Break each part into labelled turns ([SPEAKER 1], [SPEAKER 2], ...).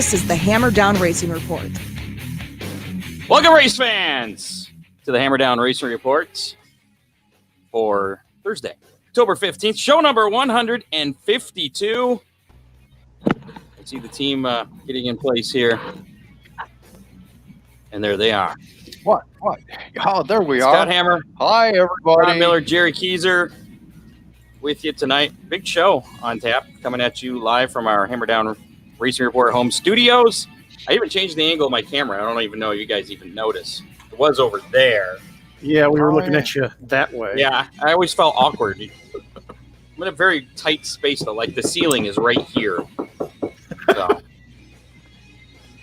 [SPEAKER 1] This is the Hammer Down Racing Report.
[SPEAKER 2] Welcome, race fans, to the Hammer Down Racing Report for Thursday, October 15th, show number 152. I see the team getting in place here. And there they are.
[SPEAKER 3] What? Oh, there we are.
[SPEAKER 2] Scott Hammer.
[SPEAKER 3] Hi, everybody.
[SPEAKER 2] Ron Miller, Jerry Keyser with you tonight. Big show on tap, coming at you live from our Hammer Down Racing Report home studios. I even changed the angle of my camera. I don't even know if you guys even notice. It was over there.
[SPEAKER 4] Yeah, we were looking at you that way.
[SPEAKER 2] Yeah, I always felt awkward. I'm in a very tight space, though. Like, the ceiling is right here. So,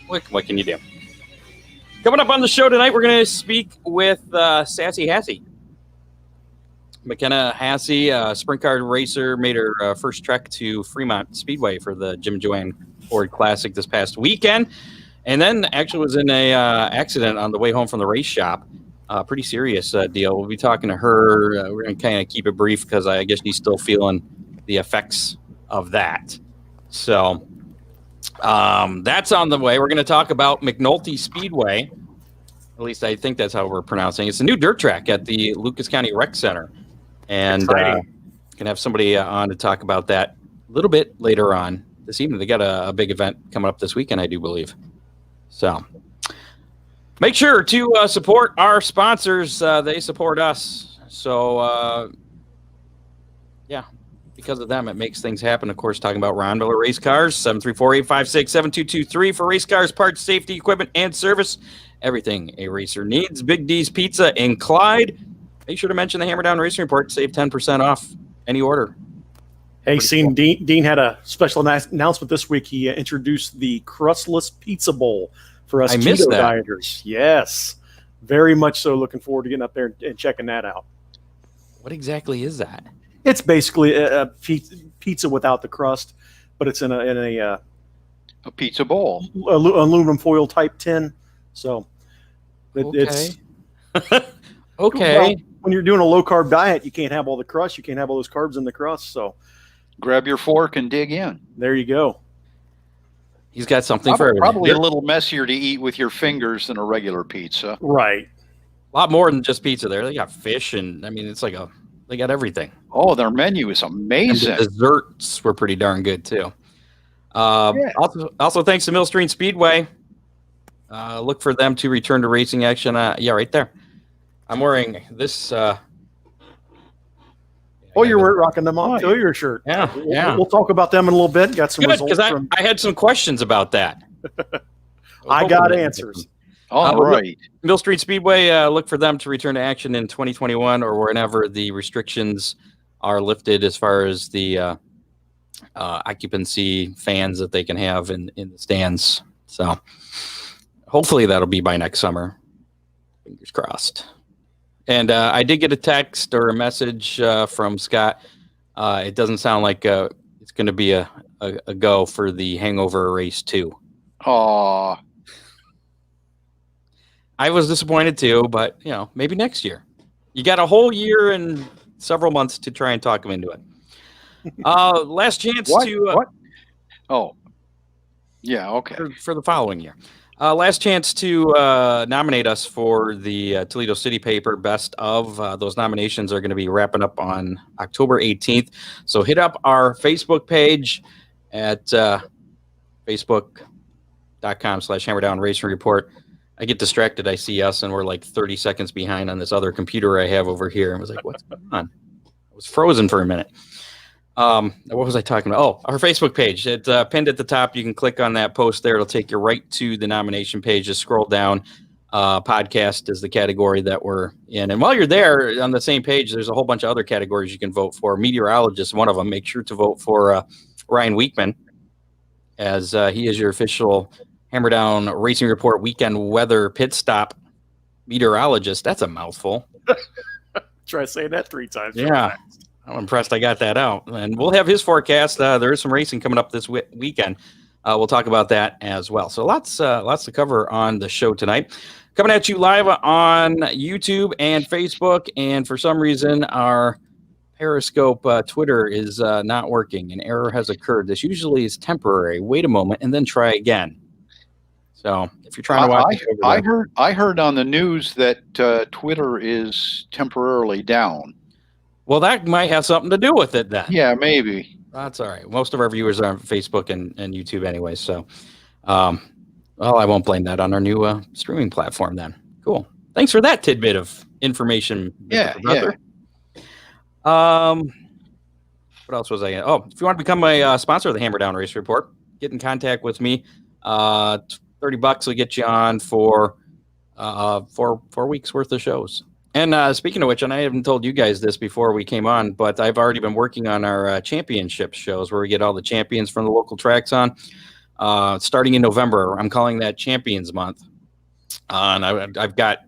[SPEAKER 2] what can you do? Coming up on the show tonight, we're going to speak with Sassy Haase. McKenna Haase, sprint car racer, made her first trek to Fremont Speedway for the Jim Joanne Ford Classic this past weekend. And then actually was in a accident on the way home from the race shop. Pretty serious deal. We'll be talking to her. We're going to kind of keep it brief because I guess she's still feeling the effects of that. So that's on the way. We're going to talk about McNulty Speedway. At least I think that's how we're pronouncing it. It's a new dirt track at the Lucas County Rec Center. And can have somebody on to talk about that a little bit later on this evening. They got a big event coming up this weekend, I do believe. So make sure to support our sponsors. They support us. So, yeah, because of them, it makes things happen. Of course, talking about Ron Miller Race Cars, 734-856-7223 for race cars, parts, safety, equipment, and service. Everything a racer needs. Big D's Pizza in Clyde. Make sure to mention the Hammer Down Racing Report. Save 10% off any order.
[SPEAKER 4] Hey, cool. Dean had a special announcement this week. He introduced the Crustless Pizza Bowl for us keto dieters. Yes, very much so. Looking forward to getting up there and checking that out.
[SPEAKER 2] What exactly is that?
[SPEAKER 4] It's basically a pizza without the crust, but it's in a
[SPEAKER 3] pizza bowl,
[SPEAKER 4] aluminum foil type tin. So it's
[SPEAKER 2] okay.
[SPEAKER 4] Well, when you're doing a low carb diet, you can't have all the crust. You can't have all those carbs in the crust. So
[SPEAKER 3] grab your fork and dig in.
[SPEAKER 4] There you go.
[SPEAKER 2] He's got something for everyone.
[SPEAKER 3] Probably a little messier to eat with your fingers than a regular pizza.
[SPEAKER 4] Right.
[SPEAKER 2] A lot more than just pizza there. They got fish, and I mean, it's like they got everything.
[SPEAKER 3] Oh, their menu is amazing.
[SPEAKER 2] And the desserts were pretty darn good too. Also, thanks to Millstream Speedway. Look for them to return to racing action. Yeah, right there. I'm wearing this.
[SPEAKER 4] You're rocking them off too, your shirt.
[SPEAKER 2] Yeah.
[SPEAKER 4] We'll talk about them in a little bit. Got some results
[SPEAKER 2] because I had some questions about that.
[SPEAKER 4] I got answers.
[SPEAKER 3] All right.
[SPEAKER 2] Mill Street Speedway, look for them to return to action in 2021 or whenever the restrictions are lifted as far as the occupancy fans that they can have in the stands. So hopefully that'll be by next summer. Fingers crossed. And I did get a text or a message from Scott. It doesn't sound like it's going to be a go for the Hangover Race 2.
[SPEAKER 3] Aw.
[SPEAKER 2] I was disappointed too, but, maybe next year. You got a whole year and several months to try and talk them into it. Last chance to...
[SPEAKER 3] What? Oh. Yeah, okay.
[SPEAKER 2] For the following year. Last chance to nominate us for the Toledo City Paper Best of. Those nominations are going to be wrapping up on October 18th. So hit up our Facebook page at facebook.com/Hammerdown Racing Report. I get distracted. I see us, and we're like 30 seconds behind on this other computer I have over here. I was like, what's going on? I was frozen for a minute. What was I talking about? Oh, our Facebook page. It's pinned at the top. You can click on that post there. It'll take you right to the nomination page. Just scroll down. Podcast is the category that we're in. And while you're there on the same page, there's a whole bunch of other categories you can vote for. Meteorologist, one of them. Make sure to vote for Ryan Weekman, as he is your official Hammer Down Racing Report weekend weather pit stop meteorologist. That's a mouthful.
[SPEAKER 4] Try saying that 3 times.
[SPEAKER 2] Yeah. I'm impressed I got that out. And we'll have his forecast. There is some racing coming up this weekend. We'll talk about that as well. So lots to cover on the show tonight. Coming at you live on YouTube and Facebook. And for some reason, our Periscope Twitter is not working. An error has occurred. This usually is temporary. Wait a moment and then try again. So if you're trying to watch,
[SPEAKER 3] I heard on the news that Twitter is temporarily down.
[SPEAKER 2] Well, that might have something to do with it then.
[SPEAKER 3] Yeah, maybe.
[SPEAKER 2] That's all right. Most of our viewers are on Facebook and YouTube anyway. So, well, I won't blame that on our new streaming platform then. Cool. Thanks for that tidbit of information.
[SPEAKER 3] Yeah.
[SPEAKER 2] What else was I? Oh, if you want to become a sponsor of the Hammer Down Race Report, get in contact with me. $30 will get you on for 4 weeks worth of shows. And speaking of which, and I haven't told you guys this before we came on, but I've already been working on our championship shows where we get all the champions from the local tracks on. Starting in November, I'm calling that Champions Month. And I've got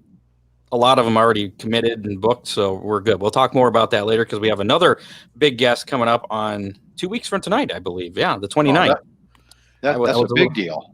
[SPEAKER 2] a lot of them already committed and booked, so we're good. We'll talk more about that later because we have another big guest coming up on 2 weeks from tonight, I believe. Yeah, the 29th.
[SPEAKER 3] That's a big deal.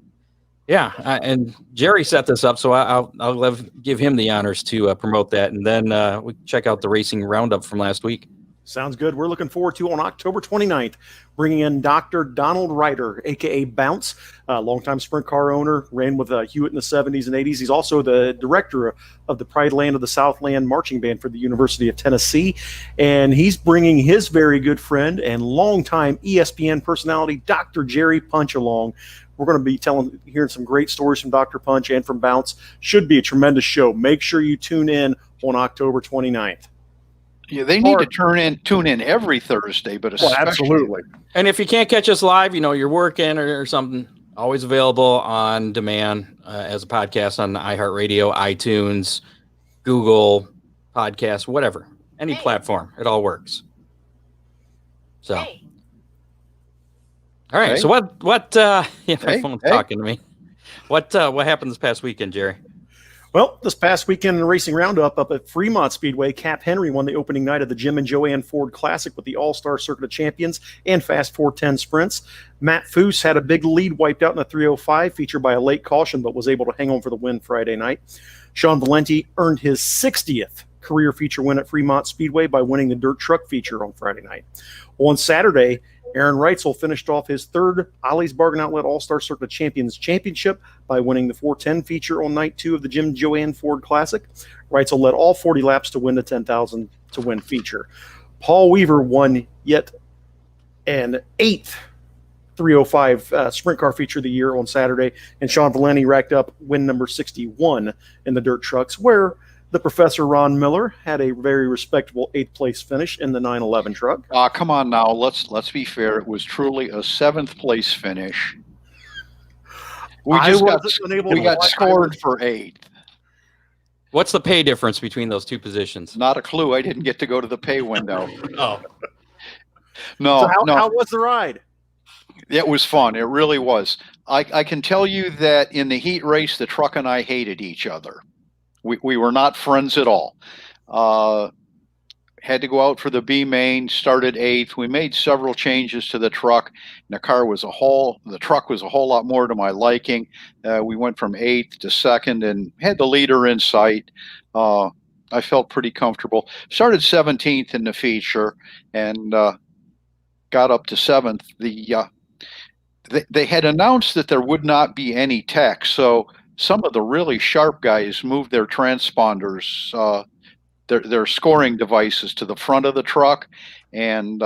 [SPEAKER 2] Yeah, and Jerry set this up, so I'll give him the honors to promote that, and then we check out the racing roundup from last week.
[SPEAKER 4] Sounds good. We're looking forward to on October 29th, bringing in Dr. Donald Ryder, a.k.a. Bounce, a longtime sprint car owner, ran with Hewitt in the 70s and 80s. He's also the director of the Pride Land of the Southland Marching Band for the University of Tennessee, and he's bringing his very good friend and longtime ESPN personality, Dr. Jerry Punch, along. We're going to be hearing some great stories from Dr. Punch and from Bounce. Should be a tremendous show. Make sure you tune in on October 29th.
[SPEAKER 3] Yeah, they need to tune in every Thursday, but especially.
[SPEAKER 4] Well, absolutely.
[SPEAKER 2] And if you can't catch us live, you're working or something, always available on demand as a podcast on iHeartRadio, iTunes, Google Podcasts, whatever, any platform. It all works. So.
[SPEAKER 5] Hey.
[SPEAKER 2] All right.
[SPEAKER 3] Hey.
[SPEAKER 2] So what? My
[SPEAKER 3] Hey.
[SPEAKER 2] phone's talking to me. What happened this past weekend, Jerry?
[SPEAKER 4] Well, this past weekend in the Racing Roundup up at Fremont Speedway, Cap Henry won the opening night of the Jim and Joanne Ford Classic with the All-Star Circuit of Champions and Fast 410 sprints. Matt Foose had a big lead wiped out in the 305, featured by a late caution, but was able to hang on for the win Friday night. Sean Valenti earned his 60th career feature win at Fremont Speedway by winning the dirt truck feature on Friday night. On Saturday, Aaron Reitzel finished off his third Ollie's Bargain Outlet All-Star Circuit Champions Championship by winning the 410 feature on night 2 of the Jim Joanne Ford Classic. Reitzel led all 40 laps to win the 10,000 to win feature. Paul Weaver won yet an 8th 305 sprint car feature of the year on Saturday, and Sean Valenti racked up win number 61 in the dirt trucks, where the Professor Ron Miller had a very respectable 8th place finish in the 911 truck.
[SPEAKER 3] Come on now, let's be fair. It was truly a 7th place finish. We got scored for 8th.
[SPEAKER 2] What's the pay difference between those two positions?
[SPEAKER 3] Not a clue. I didn't get to go to the pay window.
[SPEAKER 2] Oh,
[SPEAKER 3] No,
[SPEAKER 4] So how was the ride?
[SPEAKER 3] It was fun. It really was. I can tell you that in the heat race, the truck and I hated each other. We were not friends at all. Had to go out for the B main, started 8th. We made several changes to the truck. And the truck was a whole lot more to my liking. We went from 8th to 2nd and had the leader in sight. I felt pretty comfortable. Started 17th in the feature and got up to 7th. They had announced that there would not be any tech, so some of the really sharp guys moved their transponders, their scoring devices, to the front of the truck. And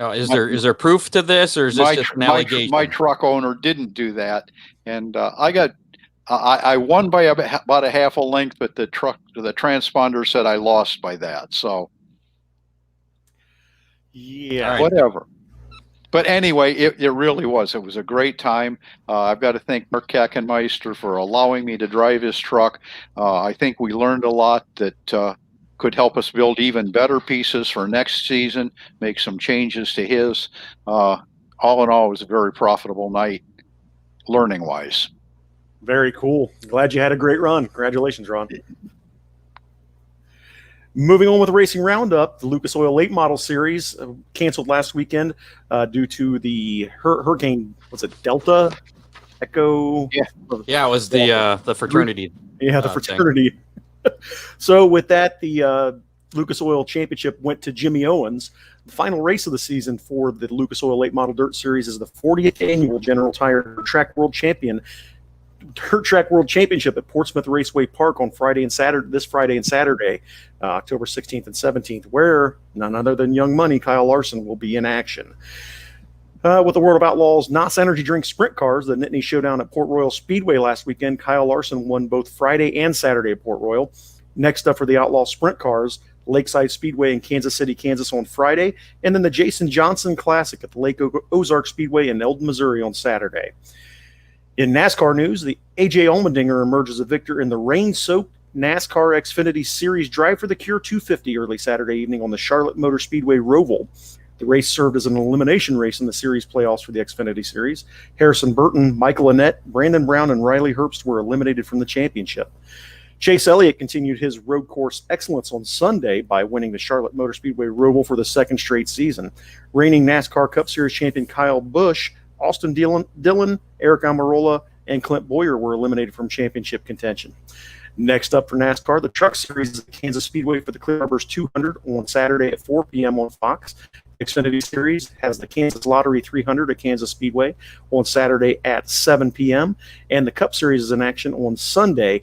[SPEAKER 2] is there proof to this, or is this just an allegation?
[SPEAKER 3] My truck owner didn't do that, and I won by about a half a length, but the transponder said I lost by that. So
[SPEAKER 4] yeah,
[SPEAKER 2] right.
[SPEAKER 3] Whatever. But anyway, it really was. It was a great time. I've got to thank Mark Kackenmeister for allowing me to drive his truck. I think we learned a lot that could help us build even better pieces for next season, make some changes to his. All in all, it was a very profitable night, learning-wise.
[SPEAKER 4] Very cool. Glad you had a great run. Congratulations, Ron. Moving on with the Racing Roundup, the Lucas Oil Late Model Series canceled last weekend due to the hurricane. Was it Delta? Echo?
[SPEAKER 2] Yeah, it was the fraternity.
[SPEAKER 4] Yeah, the fraternity. So with that, the Lucas Oil Championship went to Jimmy Owens. The final race of the season for the Lucas Oil Late Model Dirt Series is the 40th annual General Tire Track World Champion Dirt Track World Championship at Portsmouth Raceway Park on this Friday and Saturday, October 16th and 17th, where none other than Young Money, Kyle Larson, will be in action. With the World of Outlaws Knott's Energy Drink Sprint Cars, the Nittany Showdown at Port Royal Speedway last weekend, Kyle Larson won both Friday and Saturday at Port Royal. Next up for the Outlaw Sprint Cars, Lakeside Speedway in Kansas City, Kansas on Friday, and then the Jason Johnson Classic at the Lake Ozark Speedway in Eldon, Missouri on Saturday. In NASCAR news, the A.J. Allmendinger emerges a victor in the rain-soaked NASCAR Xfinity Series Drive for the Cure 250 early Saturday evening on the Charlotte Motor Speedway Roval. The race served as an elimination race in the series playoffs for the Xfinity Series. Harrison Burton, Michael Annett, Brandon Brown, and Riley Herbst were eliminated from the championship. Chase Elliott continued his road course excellence on Sunday by winning the Charlotte Motor Speedway Roval for the second straight season. Reigning NASCAR Cup Series champion Kyle Busch, Austin Dillon, Eric Almirola, and Clint Boyer were eliminated from championship contention. Next up for NASCAR, the Truck Series at Kansas Speedway for the Clear Harbors 200 on Saturday at 4 p.m. on Fox. Xfinity Series has the Kansas Lottery 300 at Kansas Speedway on Saturday at 7 p.m. And the Cup Series is in action on Sunday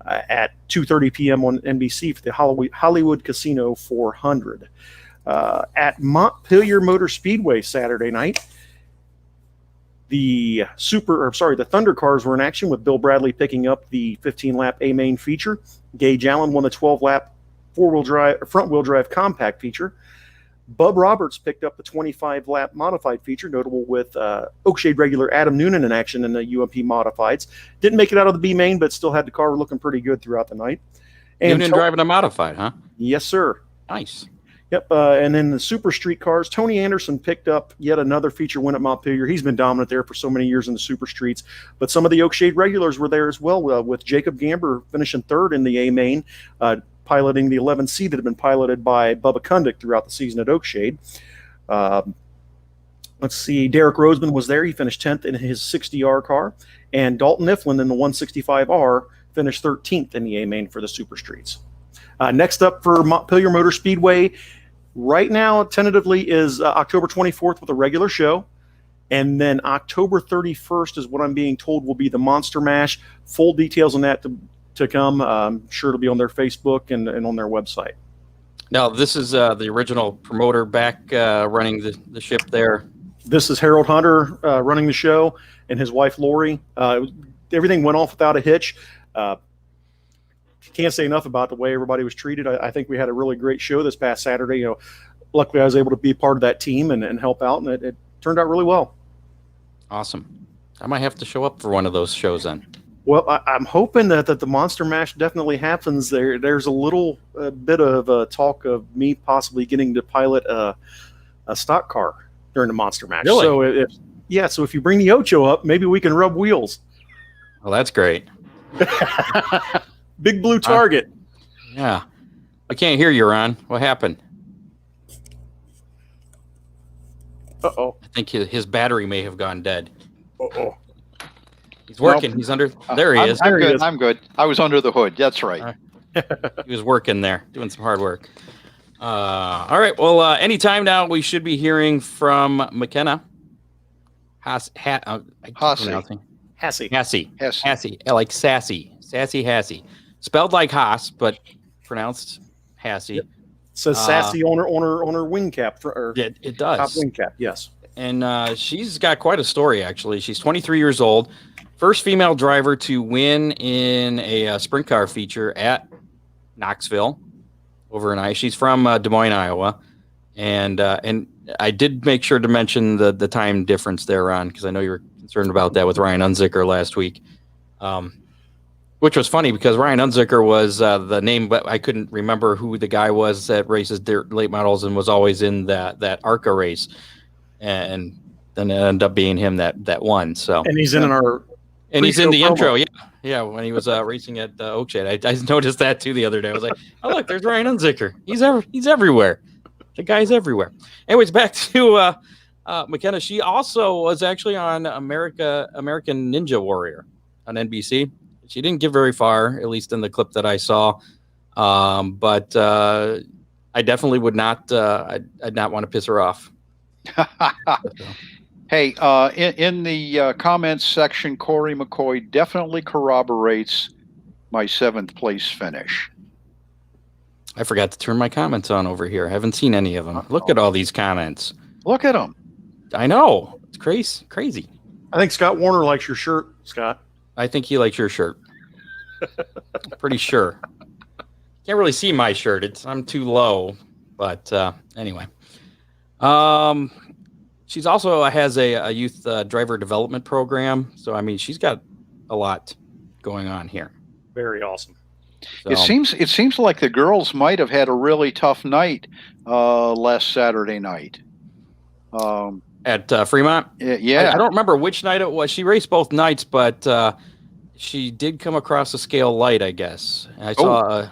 [SPEAKER 4] at 2:30 p.m. on NBC for the Hollywood Casino 400. At Montpelier Motor Speedway Saturday night, the Thunder Cars were in action with Bill Bradley picking up the 15-lap A-Main feature. Gage Allen won the 12-lap front-wheel drive compact feature. Bub Roberts picked up the 25-lap modified feature, notable with Oakshade regular Adam Noonan in action in the UMP modifieds. Didn't make it out of the B-Main, but still had the car looking pretty good throughout the night. And
[SPEAKER 2] Noonan driving a modified, huh?
[SPEAKER 4] Yes, sir.
[SPEAKER 2] Nice.
[SPEAKER 4] Yep, and then the Super Street cars, Tony Anderson picked up yet another feature win at Montpelier. He's been dominant there for so many years in the Super Streets, but some of the Oakshade regulars were there as well, with Jacob Gamber finishing third in the A-Main, piloting the 11C that had been piloted by Bubba Kundick throughout the season at Oakshade. Let's see, Derek Roseman was there. He finished 10th in his 60R car, and Dalton Iflin in the 165R finished 13th in the A-Main for the Super Streets. Next up for Montpelier Motor Speedway, right now, tentatively, is October 24th with a regular show. And then October 31st is what I'm being told will be the Monster Mash. Full details on that to come. I'm sure it'll be on their Facebook and on their website.
[SPEAKER 2] Now, this is the original promoter back running the ship there.
[SPEAKER 4] This is Harold Hunter running the show, and his wife, Lori. Everything went off without a hitch. Can't say enough about the way everybody was treated. I think we had a really great show this past Saturday. Luckily I was able to be part of that team and help out, and it turned out really well.
[SPEAKER 2] Awesome. I might have to show up for one of those shows then.
[SPEAKER 4] Well, I'm hoping that the Monster Mash definitely happens. There's a little bit of talk of me possibly getting to pilot a stock car during the Monster Mash.
[SPEAKER 2] Really?
[SPEAKER 4] So if you bring the Ocho up, maybe we can rub wheels.
[SPEAKER 2] Well, that's great.
[SPEAKER 4] Big blue target.
[SPEAKER 2] Yeah. I can't hear you, Ron. What happened?
[SPEAKER 4] Uh-oh.
[SPEAKER 2] I think his battery may have gone dead.
[SPEAKER 4] Uh-oh.
[SPEAKER 2] He's working. He's under. There he is.
[SPEAKER 3] I'm good. I was under the hood. That's right.
[SPEAKER 2] He was working there, doing some hard work. All right. Well, anytime now, we should be hearing from McKenna Haase. Haase. Like sassy. Sassy Haase. Spelled like Haas, but pronounced Haase.
[SPEAKER 4] Says sassy on her wing cap.
[SPEAKER 2] It does.
[SPEAKER 4] Top wing cap, yes.
[SPEAKER 2] And she's got quite a story, actually. She's 23 years old. First female driver to win in a sprint car feature at Knoxville over in Iowa. She's from Des Moines, Iowa. And I did make sure to mention the time difference there, Ron, because I know you were concerned about that with Ryan Unzicker last week. Which was funny because Ryan Unzicker was the name, but I couldn't remember who the guy was that races late models and was always in that ARCA race. And then it ended up being him that won. So
[SPEAKER 4] and he's in our
[SPEAKER 2] he's in the intro, yeah. When he was racing at Oakshade, I noticed that too the other day. I was like, oh look, there's Ryan Unzicker. He's everywhere. The guy's everywhere. Anyways, back to McKenna. She also was actually on American Ninja Warrior on NBC. She didn't get very far, at least in the clip that I saw. But I definitely would not. I'd not want to piss her off.
[SPEAKER 3] Hey, in the comments section, Corey McCoy definitely corroborates my 7th place finish.
[SPEAKER 2] I forgot to turn my comments on over here. I haven't seen any of them. Look at all these comments.
[SPEAKER 3] Look at them.
[SPEAKER 2] I know. It's crazy.
[SPEAKER 4] I think Scott Warner likes your shirt, Scott.
[SPEAKER 2] I think he likes your shirt. Pretty sure. Can't really see my shirt. I'm too low. But anyway. She's also has a youth driver development program. So, I mean, she's got a lot going on here.
[SPEAKER 4] Very awesome.
[SPEAKER 2] So,
[SPEAKER 3] It seems like the girls might have had a really tough night last Saturday night.
[SPEAKER 2] At Fremont?
[SPEAKER 3] Yeah.
[SPEAKER 2] I don't remember which night it was. She raced both nights, but she did come across a scale light, I guess. I saw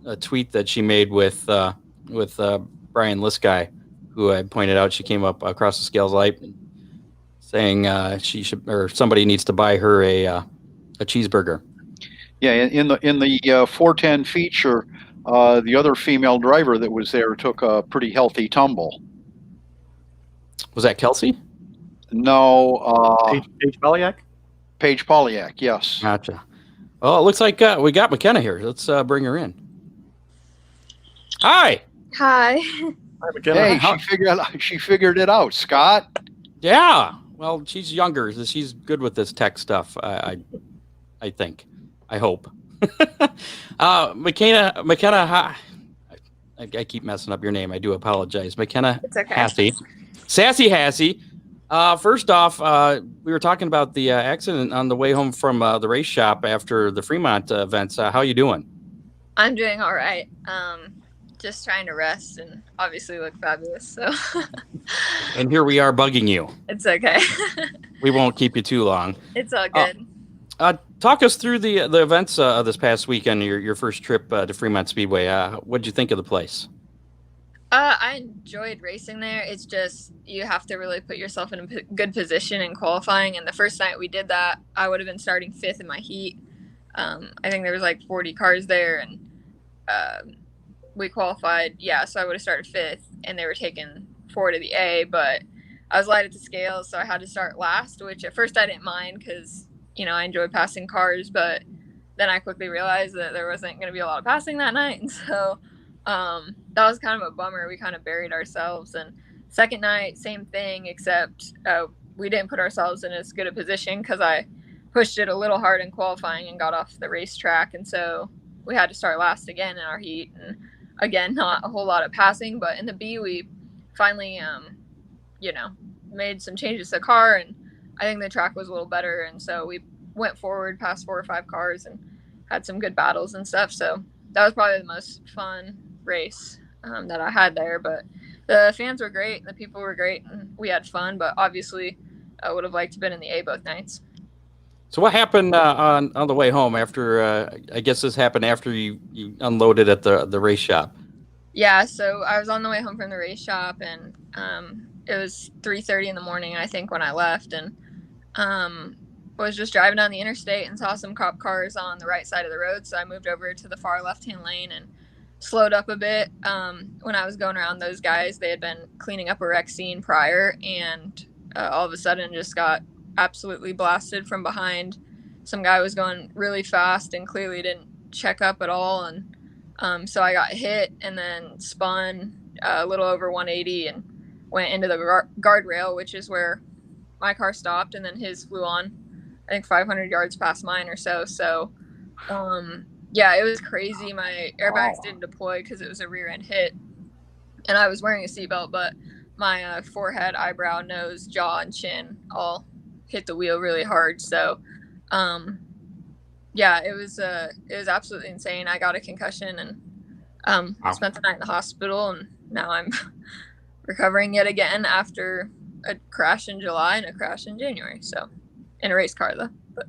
[SPEAKER 2] a tweet that she made with Brian Lisky, who I pointed out she came up across the scales light, saying she should, or somebody needs to buy her a cheeseburger.
[SPEAKER 3] Yeah, in the 410 feature, the other female driver that was there took a pretty healthy tumble.
[SPEAKER 2] Was that Kelsey?
[SPEAKER 3] No,
[SPEAKER 4] Paige Polyak?
[SPEAKER 3] Paige Polyak, yes.
[SPEAKER 2] Gotcha. Well, it looks like we got McKenna here. Let's bring her in. Hi.
[SPEAKER 5] Hi.
[SPEAKER 4] Hi, McKenna.
[SPEAKER 3] Hey, she figured it out, Scott.
[SPEAKER 2] Yeah. Well, she's younger. So she's good with this tech stuff. I think. I hope. McKenna. I keep messing up your name. I do apologize. McKenna Haase. Sassy Haase. First off, we were talking about the accident on the way home from the race shop after the Fremont events. How you doing?
[SPEAKER 5] I'm doing all right. Just trying to rest and obviously look fabulous. So.
[SPEAKER 2] And here we are bugging you.
[SPEAKER 5] It's okay.
[SPEAKER 2] We won't keep you too long.
[SPEAKER 5] It's all good.
[SPEAKER 2] Talk us through the events of this past weekend, your first trip to Fremont Speedway. What did you think of the place?
[SPEAKER 5] I enjoyed racing there. It's just you have to really put yourself in a good position in qualifying. And the first night we did that, I would have been starting 5th in my heat. I think there was like 40 cars there, and we qualified. Yeah, so I would have started 5th, and they were taking 4 to the A. But I was light at the scales, so I had to start last, which at first I didn't mind because I enjoy passing cars, but then I quickly realized that there wasn't going to be a lot of passing that night. And so that was kind of a bummer. We kind of buried ourselves. And second night, same thing, except we didn't put ourselves in as good a position because I pushed it a little hard in qualifying and got off the racetrack. And so we had to start last again in our heat. And again, not a whole lot of passing, but in the B, we finally, made some changes to the car, and I think the track was a little better, and so we went forward past 4 or 5 cars and had some good battles and stuff. So that was probably the most fun race that I had there. But the fans were great, the people were great, and we had fun. But obviously, I would have liked to have been in the A both nights.
[SPEAKER 2] So what happened on the way home after? I guess this happened after you unloaded at the race shop.
[SPEAKER 5] Yeah, so I was on the way home from the race shop, and it was 3:30 in the morning, I think, when I left, and was just driving down the interstate and saw some cop cars on the right side of the road. So I moved over to the far left-hand lane and slowed up a bit. When I was going around those guys, they had been cleaning up a wreck scene prior, and all of a sudden just got absolutely blasted from behind. Some guy was going really fast and clearly didn't check up at all, and so I got hit and then spun a little over 180 and went into the guardrail, which is where my car stopped, and then his flew on, I think 500 yards past mine or so. So yeah, it was crazy. My airbags didn't deploy because it was a rear end hit, and I was wearing a seatbelt, but my forehead, eyebrow, nose, jaw, and chin all hit the wheel really hard. So yeah, it was absolutely insane. I got a concussion and spent the night in the hospital, and now I'm recovering yet again after a crash in July and a crash in January. So in a race car though. But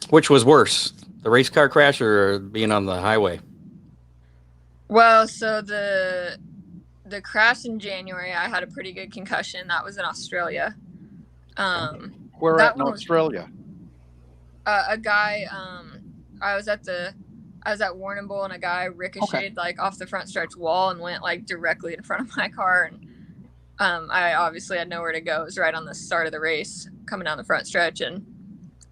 [SPEAKER 2] which was worse, the race car crash or being on the highway?
[SPEAKER 5] Well, so the crash in January, I had a pretty good concussion. That was in Australia.
[SPEAKER 3] Where at in Australia?
[SPEAKER 5] A guy, I was at Warrnambool, and a guy ricocheted like off the front stretch wall and went like directly in front of my car, and I obviously had nowhere to go. It was right on the start of the race, coming down the front stretch. And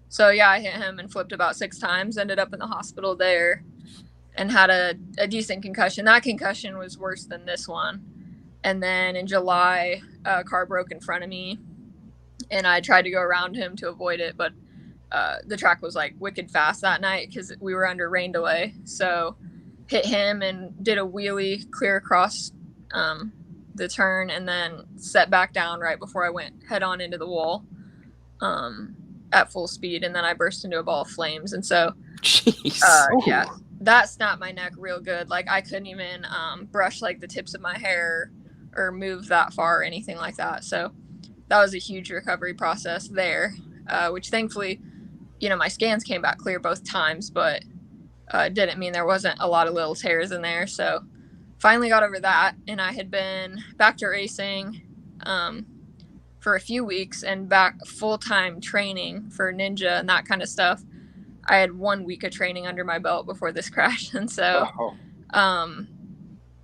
[SPEAKER 5] so, yeah, I hit him and flipped about 6 times, ended up in the hospital there and had a decent concussion. That concussion was worse than this one. And then in July, a car broke in front of me, and I tried to go around him to avoid it, but the track was like wicked fast that night because we were under rain delay. So hit him and did a wheelie clear across the turn, and then set back down right before I went head on into the wall at full speed, and then I burst into a ball of flames. And so yeah, that snapped my neck real good. Like, I couldn't even brush like the tips of my hair or move that far or anything like that. So that was a huge recovery process there, which thankfully, you know, my scans came back clear both times, but didn't mean there wasn't a lot of little tears in there. So finally got over that, and I had been back to racing for a few weeks and back full-time training for Ninja and that kind of stuff. I had 1 week of training under my belt before this crash. And so,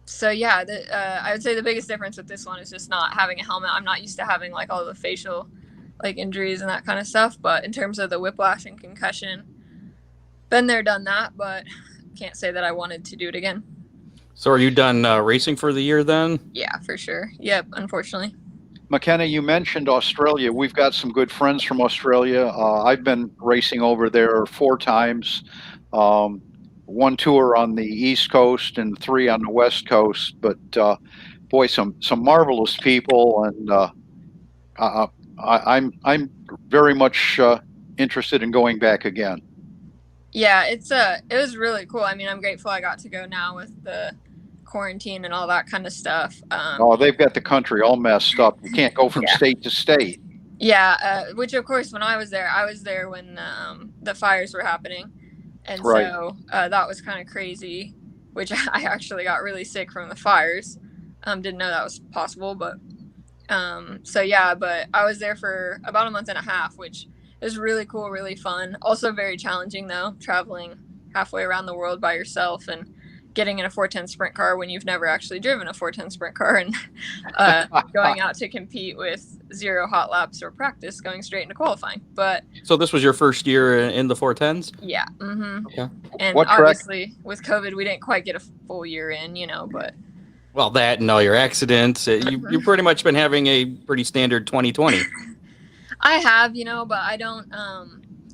[SPEAKER 5] so yeah, I would say the biggest difference with this one is just not having a helmet. I'm not used to having like all the facial like injuries and that kind of stuff. But in terms of the whiplash and concussion, been there, done that, but can't say that I wanted to do it again.
[SPEAKER 2] So are you done racing for the year then?
[SPEAKER 5] Yeah, for sure. Yep, unfortunately.
[SPEAKER 3] McKenna, you mentioned Australia. We've got some good friends from Australia. I've been racing over there 4 times. 1 tour on the East Coast and 3 on the West Coast. But boy, some marvelous people, and I'm very much interested in going back again.
[SPEAKER 5] Yeah, it was really cool. I mean, I'm grateful I got to go now with the quarantine and all that kind of stuff.
[SPEAKER 3] They've got the country all messed up. You can't go from state to state.
[SPEAKER 5] Yeah, which of course, when I was there when the fires were happening, and
[SPEAKER 3] right.
[SPEAKER 5] So that was kind of crazy. Which I actually got really sick from the fires. Didn't know that was possible, but so yeah. But I was there for about a month and a half, which is really cool, really fun. Also very challenging though, traveling halfway around the world by yourself and getting in a 410 sprint car when you've never actually driven a 410 sprint car, and going out to compete with 0 hot laps or practice, going straight into qualifying. But
[SPEAKER 2] so this was your first year in the 410s?
[SPEAKER 5] Yeah. Mm-hmm.
[SPEAKER 2] Okay.
[SPEAKER 5] And obviously with COVID, we didn't quite get a full year in, you know, but.
[SPEAKER 2] Well, that and all your accidents, you've pretty much been having a pretty standard 2020.
[SPEAKER 5] I have, you know, but I don't know.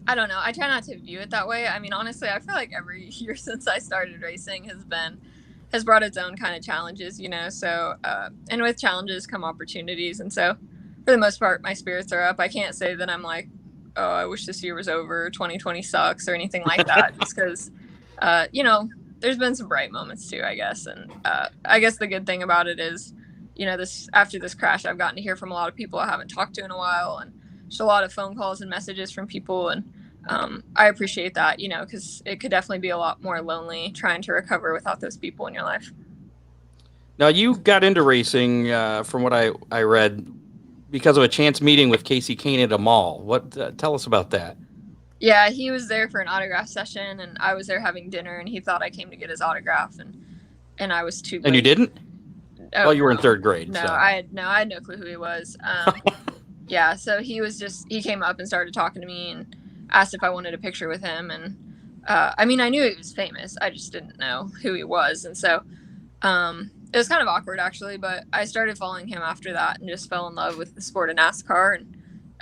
[SPEAKER 5] I try not to view it that way. I mean, honestly, I feel like every year since I started racing has brought its own kind of challenges, you know. So, and with challenges come opportunities. And so for the most part, my spirits are up. I can't say that I'm like, oh, I wish this year was over, 2020 sucks or anything like that. Just because, you know, there's been some bright moments too, I guess. And I guess the good thing about it is, you know, after this crash, I've gotten to hear from a lot of people I haven't talked to in a while, and just a lot of phone calls and messages from people. And I appreciate that, you know, because it could definitely be a lot more lonely trying to recover without those people in your life.
[SPEAKER 2] Now, you got into racing, from what I read, because of a chance meeting with Casey Kane at a mall. Tell us about that.
[SPEAKER 5] Yeah, he was there for an autograph session, and I was there having dinner, and he thought I came to get his autograph, and I was too late.
[SPEAKER 2] And you didn't?
[SPEAKER 5] Oh,
[SPEAKER 2] well, you were in 3rd grade.
[SPEAKER 5] No,
[SPEAKER 2] so.
[SPEAKER 5] I had no clue who he was. Yeah, so he came up and started talking to me and asked if I wanted a picture with him. And I mean, I knew he was famous. I just didn't know who he was. And so it was kind of awkward, actually. But I started following him after that and just fell in love with the sport of NASCAR.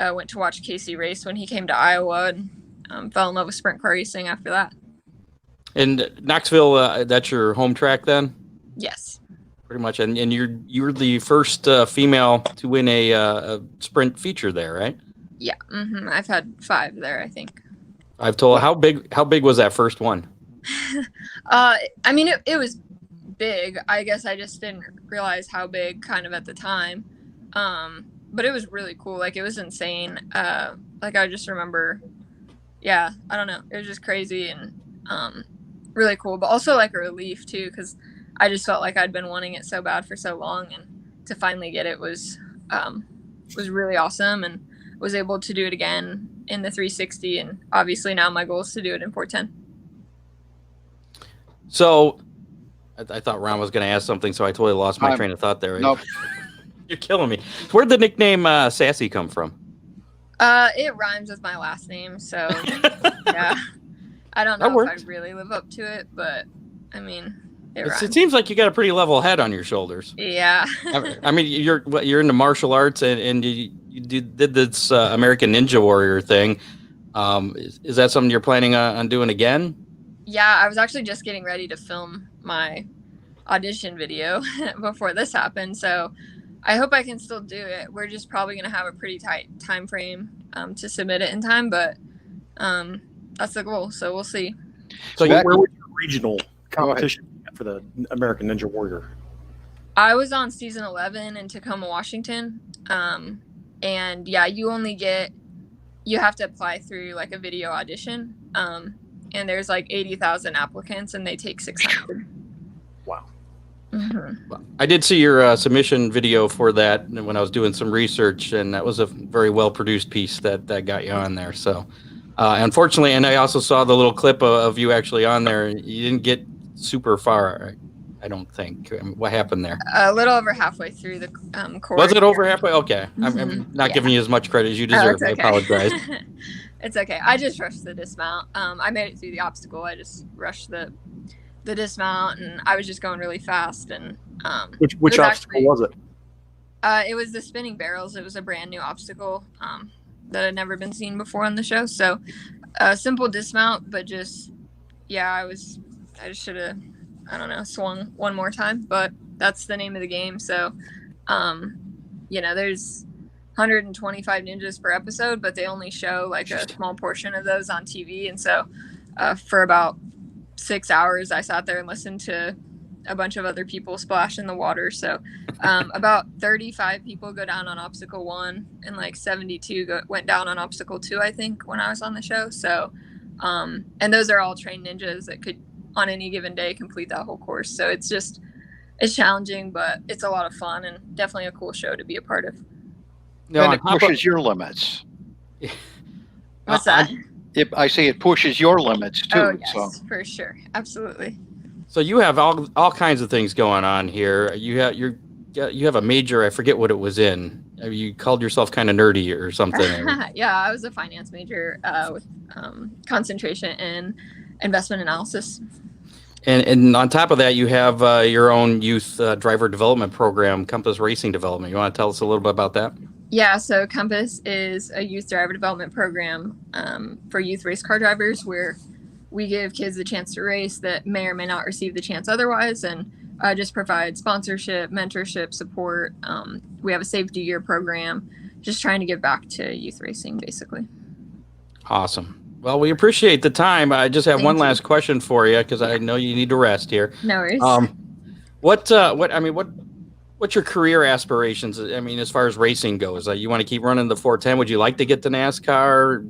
[SPEAKER 5] And went to watch Casey race when he came to Iowa, and fell in love with sprint car racing after that.
[SPEAKER 2] And Knoxville, that's your home track then?
[SPEAKER 5] Yes.
[SPEAKER 2] Pretty much, and you were the first female to win a sprint feature there, right?
[SPEAKER 5] Yeah, I've had 5 there, I think.
[SPEAKER 2] I've told how big was that first one?
[SPEAKER 5] I mean, it was big. I guess I just didn't realize how big, kind of at the time. But it was really cool. Like, it was insane. Like, I just remember, yeah, I don't know, it was just crazy and really cool, but also like a relief too, because I just felt like I'd been wanting it so bad for so long, and to finally get it was really awesome, and was able to do it again in the 360. And obviously now my goal is to do it in 410.
[SPEAKER 2] So I thought Ron was going to ask something, so I totally lost my train of thought there.
[SPEAKER 3] Nope.
[SPEAKER 2] You're killing me. Where'd the nickname Sassy come from?
[SPEAKER 5] It rhymes with my last name, so yeah. I don't know if I really live up to it, but I mean, it
[SPEAKER 2] seems like you got a pretty level head on your shoulders.
[SPEAKER 5] Yeah.
[SPEAKER 2] I mean, you're into martial arts, and you did this American Ninja Warrior thing. Is that something you're planning on doing again?
[SPEAKER 5] Yeah, I was actually just getting ready to film my audition video before this happened, so I hope I can still do it. We're just probably going to have a pretty tight time frame to submit it in time, but that's the goal, so we'll see.
[SPEAKER 4] So where was your regional competition for the American Ninja Warrior?
[SPEAKER 5] I was on season 11 in Tacoma, Washington, and yeah, you have to apply through like a video audition, and there's like 80,000 applicants, and they take 600.
[SPEAKER 4] Wow.
[SPEAKER 5] Mm-hmm.
[SPEAKER 2] I did see your submission video for that when I was doing some research, and that was a very well-produced piece that got you on there. So, unfortunately, and I also saw the little clip of you actually on there. You didn't get super far, I don't think. What happened there?
[SPEAKER 5] A little over halfway through the course.
[SPEAKER 2] Was it over halfway? Okay.
[SPEAKER 5] Mm-hmm.
[SPEAKER 2] I'm not giving you as much credit as you deserve.
[SPEAKER 5] Okay.
[SPEAKER 2] I apologize.
[SPEAKER 5] It's okay. I just rushed the dismount. I made it through the obstacle. I just rushed the dismount, and I was just going really fast. And
[SPEAKER 4] which obstacle was it?
[SPEAKER 5] It was the spinning barrels. It was a brand new obstacle that had never been seen before on the show. So a simple dismount, but just I just should have, I don't know, swung one more time. But that's the name of the game. So there's 125 ninjas per episode, but they only show like a small portion of those on TV. And so for about 6 hours, I sat there and listened to a bunch of other people splash in the water. So about 35 people go down on obstacle 1, and like 72 went down on obstacle 2, I think, when I was on the show. So and those are all trained ninjas that could on any given day complete that whole course. So it's challenging, but it's a lot of fun and definitely a cool show to be a part of.
[SPEAKER 3] No, and it pushes your limits.
[SPEAKER 5] What's that?
[SPEAKER 3] I say it pushes your limits too.
[SPEAKER 5] Oh, yes, for sure. Absolutely.
[SPEAKER 2] So you have all kinds of things going on here. You have a major, I forget what it was in. You called yourself kind of nerdy or something.
[SPEAKER 5] Yeah, I was a finance major with concentration in investment analysis.
[SPEAKER 2] And on top of that, you have your own youth driver development program, Compass Racing Development. You want to tell us a little bit about that?
[SPEAKER 5] Yeah, so Compass is a youth driver development program for youth race car drivers, where we give kids the chance to race that may or may not receive the chance otherwise, and just provide sponsorship, mentorship, support. We have a safety year program, just trying to give back to youth racing, basically.
[SPEAKER 2] Awesome. Well, we appreciate the time. I just have one last question for you, because I know you need to rest here.
[SPEAKER 5] No worries.
[SPEAKER 2] What's your career aspirations? I mean, as far as racing goes, you want to keep running the 410? Would you like to get to NASCAR,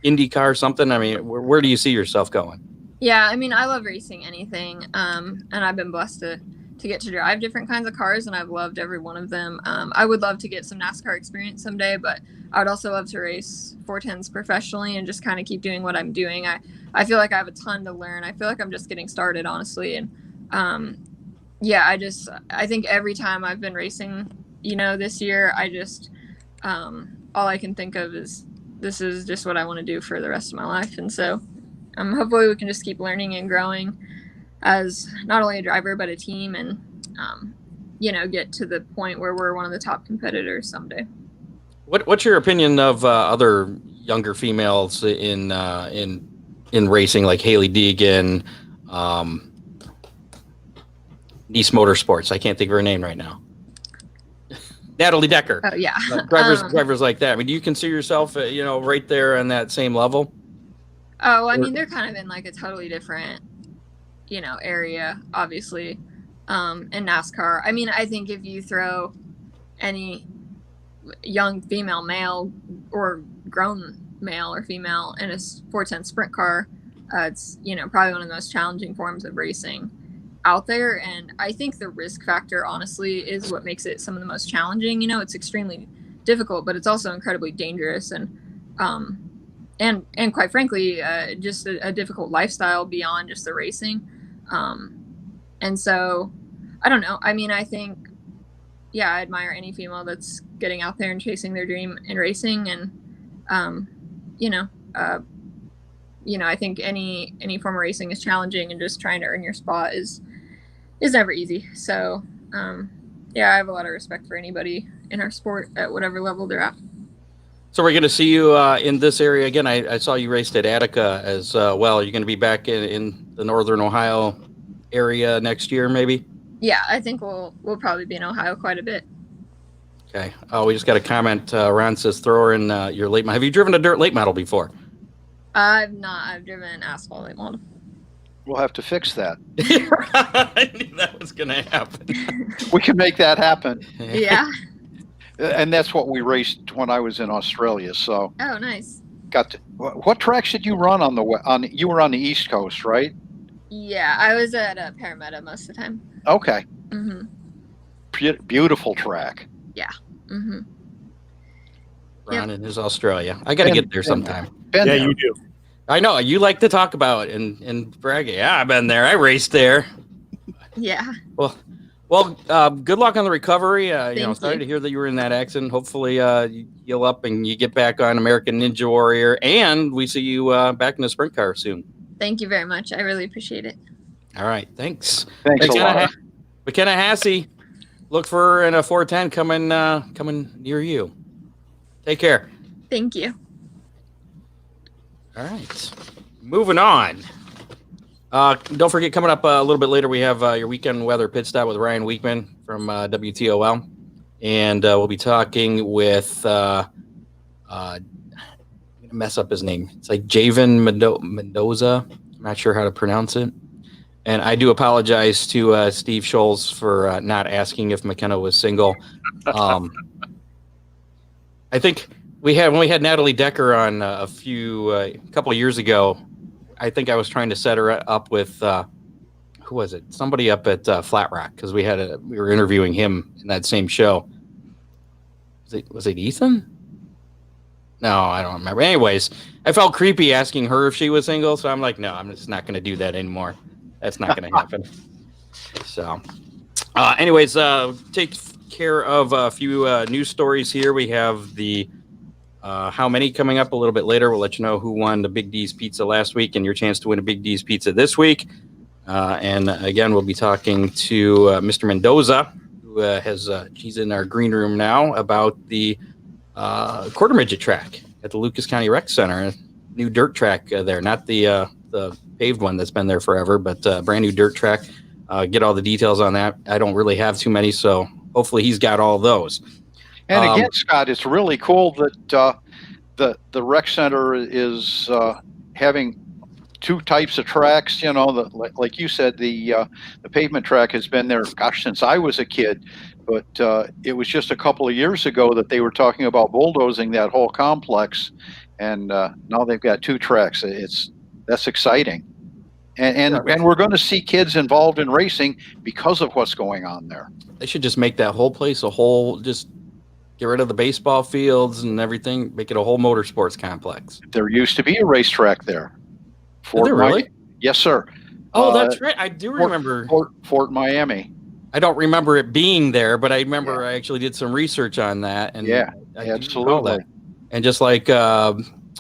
[SPEAKER 2] IndyCar, something? I mean, where do you see yourself going?
[SPEAKER 5] Yeah, I mean, I love racing anything, and I've been blessed to get to drive different kinds of cars, and I've loved every one of them. I would love to get some NASCAR experience someday, but I would also love to race 410s professionally and just kind of keep doing what I'm doing. I feel like I have a ton to learn. I feel like I'm just getting started, honestly, and I think every time I've been racing, this year, all I can think of is this is just what I want to do for the rest of my life. And so hopefully we can just keep learning and growing as not only a driver, but a team, and, get to the point where we're one of the top competitors someday.
[SPEAKER 2] What's your opinion of other younger females in racing, like Haley Deegan, Nice Motorsports? I can't think of her name right now. Natalie Decker.
[SPEAKER 5] Oh, yeah.
[SPEAKER 2] Drivers like that. I mean, do you consider yourself, right there on that same level?
[SPEAKER 5] Oh, I mean, they're kind of in like a totally different, area, obviously, in NASCAR. I mean, I think if you throw any young female male or grown male or female in a 410 sprint car, it's, probably one of the most challenging forms of racing out there. And I think the risk factor, honestly, is what makes it some of the most challenging. It's extremely difficult, but it's also incredibly dangerous and quite frankly, just a difficult lifestyle beyond just the racing. And so I don't know. I mean, I think, yeah, I admire any female that's getting out there and chasing their dream in racing. And, I think any form of racing is challenging, and just trying to earn your spot is never easy. So, I have a lot of respect for anybody in our sport at whatever level they're at.
[SPEAKER 2] So we're going to see you in this area again. I saw you raced at Attica as well. You're going to be back in the Northern Ohio area next year, maybe?
[SPEAKER 5] Yeah, I think we'll probably be in Ohio quite a bit.
[SPEAKER 2] Okay. Oh, we just got a comment. Ron says, throw her in your late model. Have you driven a dirt late model before?
[SPEAKER 5] I've not. I've driven an asphalt late model.
[SPEAKER 3] We'll have to fix that.
[SPEAKER 2] I knew that was going to happen.
[SPEAKER 3] We can make that happen.
[SPEAKER 5] Yeah.
[SPEAKER 3] And that's what we raced when I was in Australia. So.
[SPEAKER 5] Oh, nice.
[SPEAKER 3] What tracks did you run you were on the East Coast, right?
[SPEAKER 5] Yeah, I was at Parramatta most of the time.
[SPEAKER 3] Okay.
[SPEAKER 5] Mm-hmm.
[SPEAKER 3] Beautiful track.
[SPEAKER 5] Yeah. Mm-hmm.
[SPEAKER 2] Ron in his Australia. I got to get there sometime.
[SPEAKER 3] Been there.
[SPEAKER 4] You do.
[SPEAKER 2] I know you like to talk about it and brag. Yeah, I've been there. I raced there.
[SPEAKER 5] Yeah.
[SPEAKER 2] Well, good luck on the recovery. Sorry
[SPEAKER 5] you.
[SPEAKER 2] to hear that you were in that accident. Hopefully, you heal up and you get back on American Ninja Warrior, and we see you back in the sprint car soon.
[SPEAKER 5] Thank you very much. I really appreciate it.
[SPEAKER 2] All right, thanks.
[SPEAKER 3] Thanks a lot.
[SPEAKER 2] McKenna Haase, look for her in a 410 coming near you. Take care.
[SPEAKER 5] Thank you.
[SPEAKER 2] All right, moving on. Don't forget, coming up a little bit later, we have your weekend weather pit stop with Ryan Weekman from WTOL, and we'll be talking with I'm gonna mess up his name. It's like Javen Mendoza. I'm not sure how to pronounce it, and I do apologize to Steve Scholes for not asking if McKenna was single. I think when we had Natalie Decker on a couple of years ago. I think I was trying to set her up with who was it? Somebody up at Flat Rock, because we were interviewing him in that same show. Was it Ethan? No, I don't remember. Anyways, I felt creepy asking her if she was single, so I'm like, no, I'm just not going to do that anymore. That's not going to happen. So, anyways, take care of a few news stories here. We have the How Many coming up a little bit later. We'll let you know who won the Big D's Pizza last week and your chance to win a Big D's Pizza this week. And again, we'll be talking to Mr. Mendoza, who he's in our green room now, about the quarter midget track at the Lucas County Rec Center. New dirt track there, not the paved one that's been there forever, but brand new dirt track. Get all the details on that. I don't really have too many, so hopefully he's got all those.
[SPEAKER 3] And again, Scott, it's really cool that the rec center is having two types of tracks. Like you said, the pavement track has been there, since I was a kid. But it was just a couple of years ago that they were talking about bulldozing that whole complex, and now they've got two tracks. That's exciting, and we're going to see kids involved in racing because of what's going on there.
[SPEAKER 2] They should just make that whole place just get rid of the baseball fields and everything, make it a whole motorsports complex.
[SPEAKER 3] There used to be a racetrack there.
[SPEAKER 2] Is there really?
[SPEAKER 3] Yes, sir.
[SPEAKER 2] Oh, that's right. I do remember.
[SPEAKER 3] Fort Miami.
[SPEAKER 2] I don't remember it being there, but I remember I actually did some research on that. And
[SPEAKER 3] yeah,
[SPEAKER 2] I
[SPEAKER 3] absolutely.
[SPEAKER 2] And just like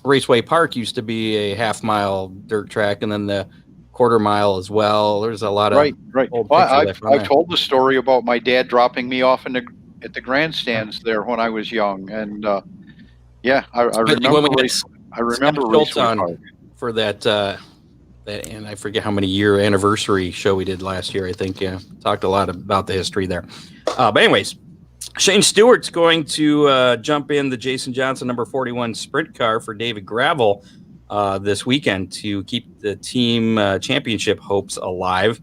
[SPEAKER 2] Raceway Park used to be a half-mile dirt track, and then the quarter mile as well. There's a lot of
[SPEAKER 3] right.
[SPEAKER 2] Old
[SPEAKER 3] I've told the story about my dad dropping me off at the grandstands there when I was young, and I remember. I remember Raceway Park
[SPEAKER 2] for that, and I forget how many year anniversary show we did last year. I think talked a lot about the history there. But anyways, Shane Stewart's going to jump in the Jason Johnson number 41 sprint car for David Gravel this weekend to keep the team championship hopes alive,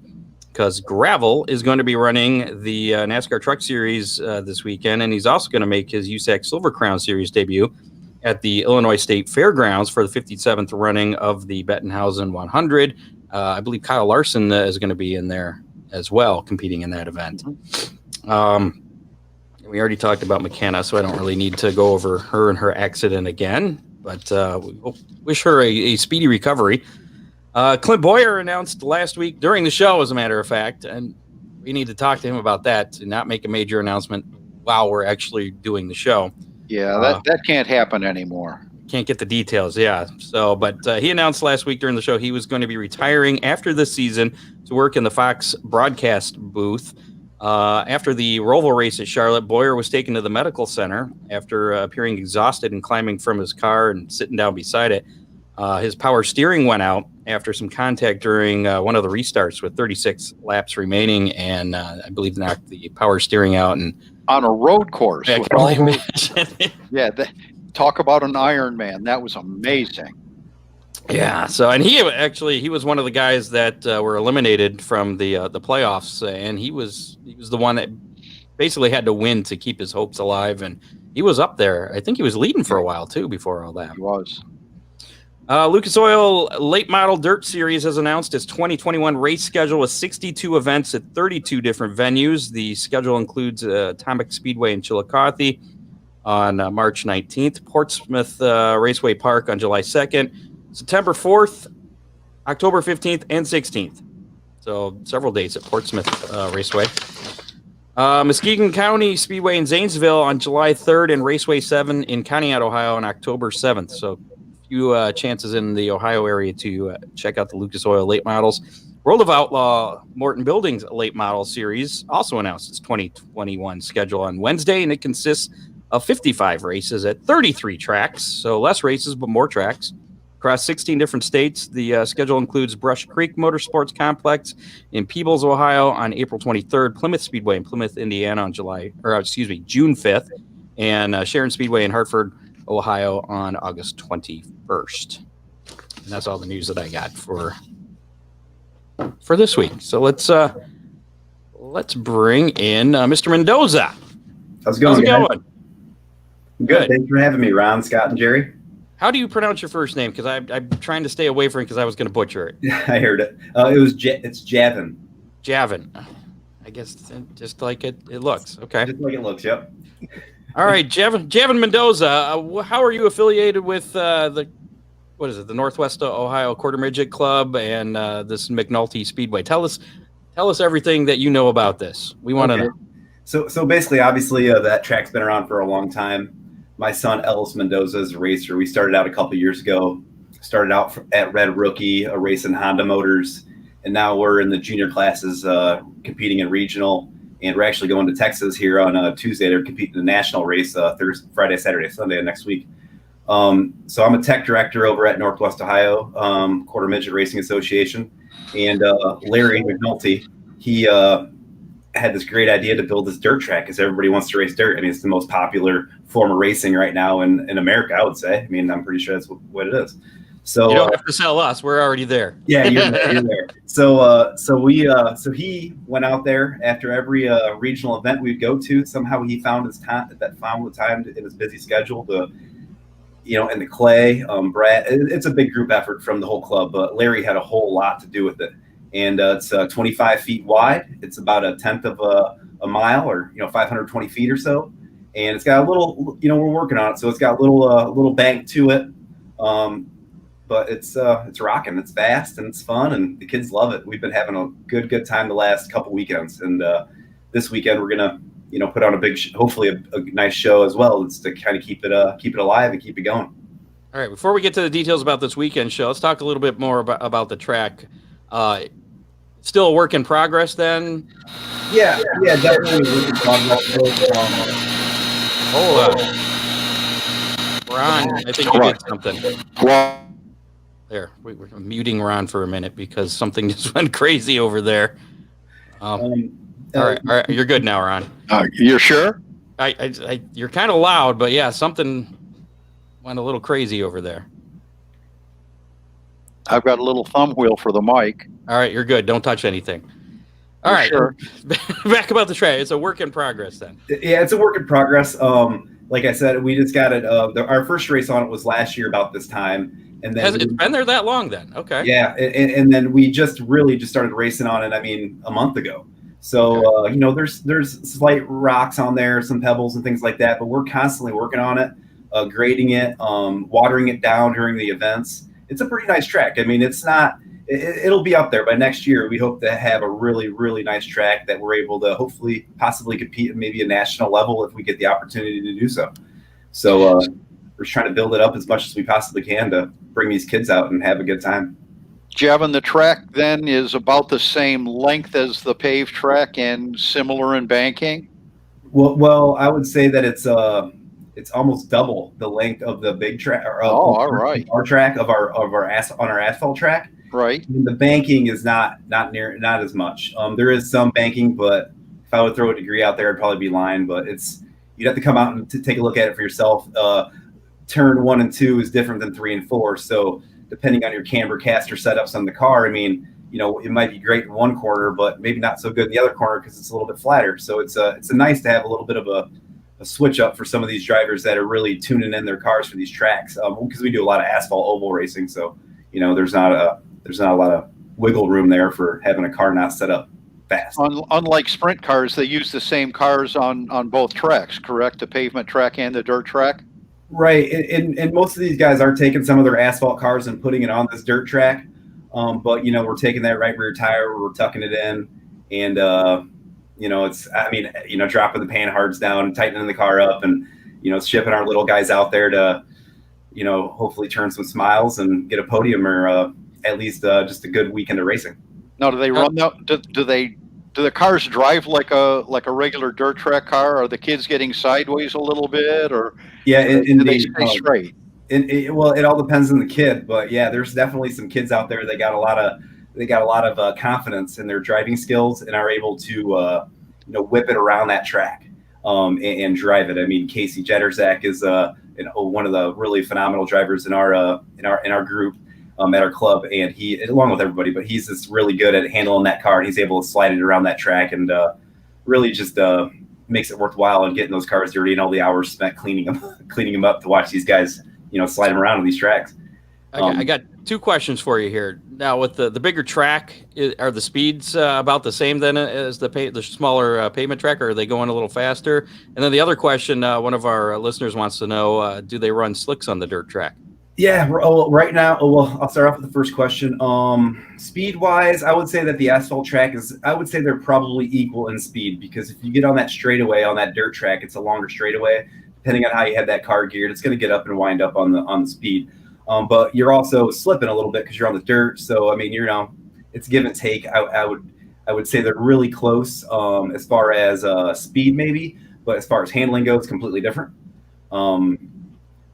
[SPEAKER 2] because Gravel is going to be running the NASCAR Truck Series this weekend, and he's also going to make his USAC Silver Crown Series debut at the Illinois State Fairgrounds for the 57th running of the Bettenhausen 100. I believe Kyle Larson is going to be in there as well, competing in that event. We already talked about McKenna, so I don't really need to go over her and her accident again, but we wish her a speedy recovery. Clint Boyer announced last week during the show, as a matter of fact, and we need to talk to him about that, to not make a major announcement while we're actually doing the show.
[SPEAKER 3] Yeah, that can't happen anymore.
[SPEAKER 2] Can't get the details, yeah. So, but he announced last week during the show he was going to be retiring after this season to work in the Fox broadcast booth. After the Roval race at Charlotte, Boyer was taken to the medical center after appearing exhausted and climbing from his car and sitting down beside it. His power steering went out after some contact during one of the restarts with 36 laps remaining, and I believe knocked the power steering out. And
[SPEAKER 3] on a road course.
[SPEAKER 2] I can only imagine.
[SPEAKER 3] Yeah, talk about an Iron Man. That was amazing.
[SPEAKER 2] Yeah. So, and he was one of the guys that were eliminated from the playoffs, and he was the one that basically had to win to keep his hopes alive, and he was up there. I think he was leading for a while too before all that.
[SPEAKER 3] He was.
[SPEAKER 2] Lucas Oil Late Model Dirt Series has announced its 2021 race schedule with 62 events at 32 different venues. The schedule includes Atomic Speedway in Chillicothe on March 19th, Portsmouth Raceway Park on July 2nd, September 4th, October 15th, and 16th. So several dates at Portsmouth Raceway. Muskegon County Speedway in Zanesville on July 3rd, and Raceway 7 in Conneaut, Ohio on October 7th. So few chances in the Ohio area to check out the Lucas Oil late models. World of Outlaw Morton Buildings late model series also announced its 2021 schedule on Wednesday, and it consists of 55 races at 33 tracks, so less races but more tracks across 16 different states. The schedule includes Brush Creek Motorsports Complex in Peebles, Ohio on April 23rd, Plymouth Speedway in Plymouth, Indiana on June 5th, and Sharon Speedway in Hartford, Ohio on August 21st. And that's all the news that I got for this week. So let's bring in Mr. Mendoza.
[SPEAKER 6] How's it going?
[SPEAKER 2] Good.
[SPEAKER 6] Thanks for having me, Ron, Scott, and Jerry.
[SPEAKER 2] How do you pronounce your first name? Because I'm trying to stay away from it because I was going to butcher it.
[SPEAKER 6] I heard it. It's Javin.
[SPEAKER 2] Javin. I guess just like it looks. Okay.
[SPEAKER 6] Just like it looks, yep.
[SPEAKER 2] All right, Javin Mendoza. How are you affiliated with the Northwest Ohio Quarter Midget Club and this McNulty Speedway? Tell us everything that you know about this. We want to know.
[SPEAKER 6] So basically, obviously, that track's been around for a long time. My son Ellis Mendoza is a racer. We started out a couple years ago. Started out at Red Rookie, racing Honda Motors, and now we're in the junior classes, competing in regional. And we're actually going to Texas here on Tuesday. They're competing in the national race Thursday, Friday, Saturday, Sunday of next week. So I'm a tech director over at Northwest Ohio Quarter Midget Racing Association. And Larry McNulty, he had this great idea to build this dirt track because everybody wants to race dirt. I mean, it's the most popular form of racing right now in America, I would say. I mean, I'm pretty sure that's what it is. So
[SPEAKER 2] you don't have to sell us; we're already there.
[SPEAKER 6] Yeah, you're there. So he went out there after every regional event we'd go to. Somehow he found the time in his busy schedule to, in the clay. Brad, it's a big group effort from the whole club, but Larry had a whole lot to do with it. And it's 25 feet wide. It's about a tenth of a mile, or 520 feet or so. And it's got a little, we're working on it, so it's got a little bank to it. But it's rocking. It's fast and it's fun, and the kids love it. We've been having a good time the last couple weekends, and this weekend we're gonna put on a big, hopefully a nice show as well. It's to kind of keep it alive and keep it going.
[SPEAKER 2] All right. Before we get to the details about this weekend show, let's talk a little bit more about the track. Still a work in progress, then.
[SPEAKER 6] Yeah, definitely a work in progress.
[SPEAKER 2] Hold on. Ron, I think you did something. There, we're muting Ron for a minute because something just went crazy over there. All right, you're good now, Ron.
[SPEAKER 3] You're sure?
[SPEAKER 2] You're kind of loud, but yeah, something went a little crazy over there.
[SPEAKER 3] I've got a little thumb wheel for the mic.
[SPEAKER 2] All right, you're good. Don't touch anything. All right,
[SPEAKER 3] sure.
[SPEAKER 2] Back about the track. It's a work in progress then.
[SPEAKER 6] Yeah, it's a work in progress. Like I said, we just got it. Our first race on it was last year about this time. And then
[SPEAKER 2] it's been there that long then? Okay.
[SPEAKER 6] Yeah, and then we just started racing on it, a month ago. So, okay. There's slight rocks on there, some pebbles and things like that, but we're constantly working on it, grading it, watering it down during the events. It's a pretty nice track. I mean, it's not it'll be up there by next year. We hope to have a really, really nice track that we're able to hopefully possibly compete at maybe a national level if we get the opportunity to do so. So we're trying to build it up as much as we possibly can to bring these kids out and have a good time.
[SPEAKER 3] Jevin, the track then is about the same length as the paved track and similar in banking?
[SPEAKER 6] Well, I would say that it's almost double the length of the big track.
[SPEAKER 3] All right.
[SPEAKER 6] Our track on our asphalt track.
[SPEAKER 3] Right.
[SPEAKER 6] And the banking is not as much. There is some banking, but if I would throw a degree out there, I'd probably be lying. But you'd have to come out and to take a look at it for yourself. Turn 1 and 2 is different than 3 and 4. So depending on your camber caster setups on the car, I mean, it might be great in one corner, but maybe not so good in the other corner because it's a little bit flatter. So it's nice to have a little bit of a switch up for some of these drivers that are really tuning in their cars for these tracks, because we do a lot of asphalt oval racing. So there's not a lot of wiggle room there for having a car not set up fast.
[SPEAKER 3] Unlike sprint cars, they use the same cars on both tracks, correct? The pavement track and the dirt track.
[SPEAKER 6] Right, and most of these guys are taking some of their asphalt cars and putting it on this dirt track, but we're taking that right rear tire, we're tucking it in, and dropping the pan hards down, tightening the car up, and shipping our little guys out there to hopefully turn some smiles and get a podium or at least just a good weekend of racing.
[SPEAKER 3] Now, do they run out? Do the cars drive like a regular dirt track car? Are the kids getting sideways a little bit, or do they stay straight?
[SPEAKER 6] Well, it all depends on the kid, but yeah, there's definitely some kids out there that got a lot of confidence in their driving skills and are able to whip it around that track and drive it. I mean, Casey Jetterzak is one of the really phenomenal drivers in our group. At our club, and he, along with everybody, but he's just really good at handling that car, and he's able to slide it around that track and really just makes it worthwhile and getting those cars dirty and all the hours spent cleaning them up to watch these guys, slide them around on these tracks.
[SPEAKER 2] I got two questions for you here. Now, with the bigger track, are the speeds about the same then as the smaller pavement track, or are they going a little faster? And then the other question, one of our listeners wants to know, do they run slicks on the dirt track?
[SPEAKER 6] Yeah, right now, I'll start off with the first question. Speed-wise, I would say that the asphalt track they're probably equal in speed, because if you get on that straightaway, on that dirt track, it's a longer straightaway. Depending on how you have that car geared, it's going to get up and wind up on the speed. But you're also slipping a little bit because you're on the dirt. So, I mean, it's give and take. I would say they're really close as far as speed maybe, but as far as handling goes, completely different.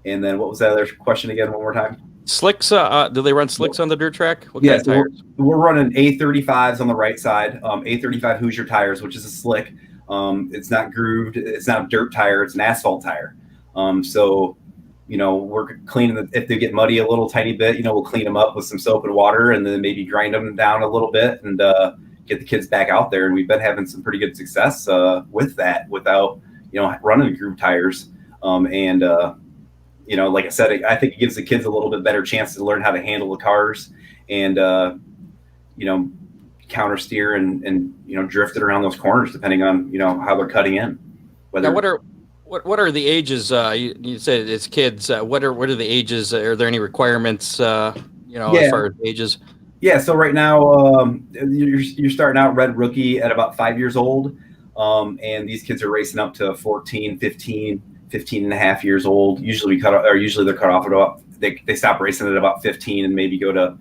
[SPEAKER 6] And then what was that other question again? One more time.
[SPEAKER 2] Slicks. Do they run slicks on the dirt track? What kind of tires?
[SPEAKER 6] We're running A35s on the right side. A35 Hoosier tires, which is a slick. It's not grooved. It's not a dirt tire. It's an asphalt tire. So, we're cleaning if they get muddy a little tiny bit, we'll clean them up with some soap and water, and then maybe grind them down a little bit and get the kids back out there. And we've been having some pretty good success with that without, running grooved tires. Like I said, I think it gives the kids a little bit better chance to learn how to handle the cars and, counter steer and drift it around those corners depending on, how they're cutting in.
[SPEAKER 2] Now, what are the ages? You said it's kids. What are the ages? Are there any requirements, as far as ages?
[SPEAKER 6] Yeah. So right now, you're starting out red rookie at about 5 years old. And these kids are racing up to 14, 15 and a half years old. Usually they're cut off at about, they stop racing at about 15 and maybe go to,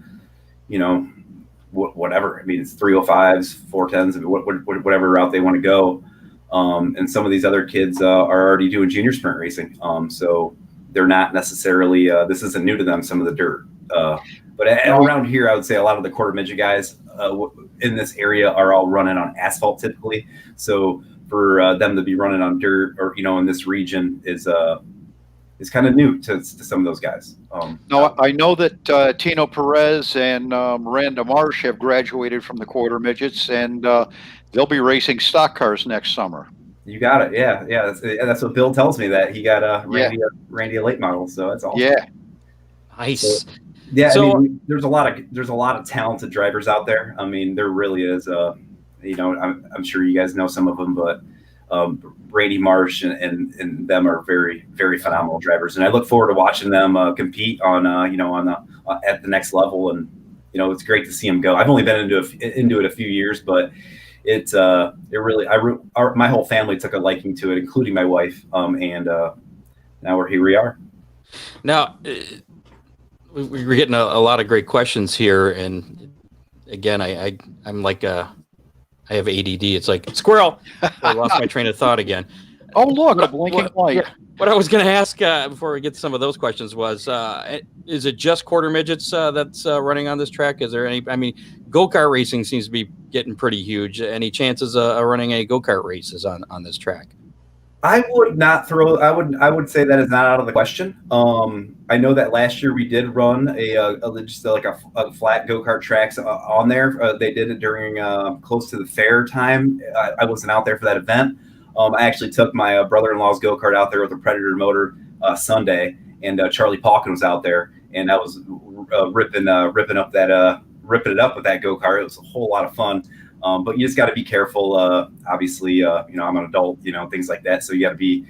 [SPEAKER 6] whatever. I mean, it's 305s, 410s, whatever route they want to go. And some of these other kids are already doing junior sprint racing. So they're not necessarily, this isn't new to them, some of the dirt. But around here, I would say a lot of the quarter midget guys in this area are all running on asphalt typically. So for them to be running on dirt or, in this region is kind of new to some of those guys.
[SPEAKER 3] Now, I know that Tino Perez and Miranda Marsh have graduated from the quarter midgets, and they'll be racing stock cars next summer.
[SPEAKER 6] You got it. Yeah. That's what Bill tells me, that he got Randy a late model. So that's awesome.
[SPEAKER 3] Yeah.
[SPEAKER 2] Nice.
[SPEAKER 6] So, yeah. So, I mean, there's a lot of talented drivers out there. I mean, there really is. I'm sure you guys know some of them, but Randy Marsh and them are very, very phenomenal drivers, and I look forward to watching them compete on at the next level and it's great to see them go. I've only been into it a few years, but it really, my whole family took a liking to it, including my wife. And now here we are.
[SPEAKER 2] Now, we're getting a lot of great questions here. And again, I'm like, I have ADD. It's like squirrel. I lost my train of thought again.
[SPEAKER 3] Oh, look, a blinking light.
[SPEAKER 2] What I was going to ask before we get to some of those questions was, is it just quarter midgets that's running on this track? Is there any, I mean, go-kart racing seems to be getting pretty huge. Any chances of running any go-kart races on this track?
[SPEAKER 6] I would not throw. I would say that is not out of the question. I know that last year we did run just like a flat go-kart tracks on there. They did it during close to the fair time. I wasn't out there for that event. I actually took my brother-in-law's go-kart out there with a Predator motor Sunday, and Charlie Palkin was out there, and I was ripping it up with that go-kart. It was a whole lot of fun. But you just got to be careful. Obviously, I'm an adult, things like that. So you got to be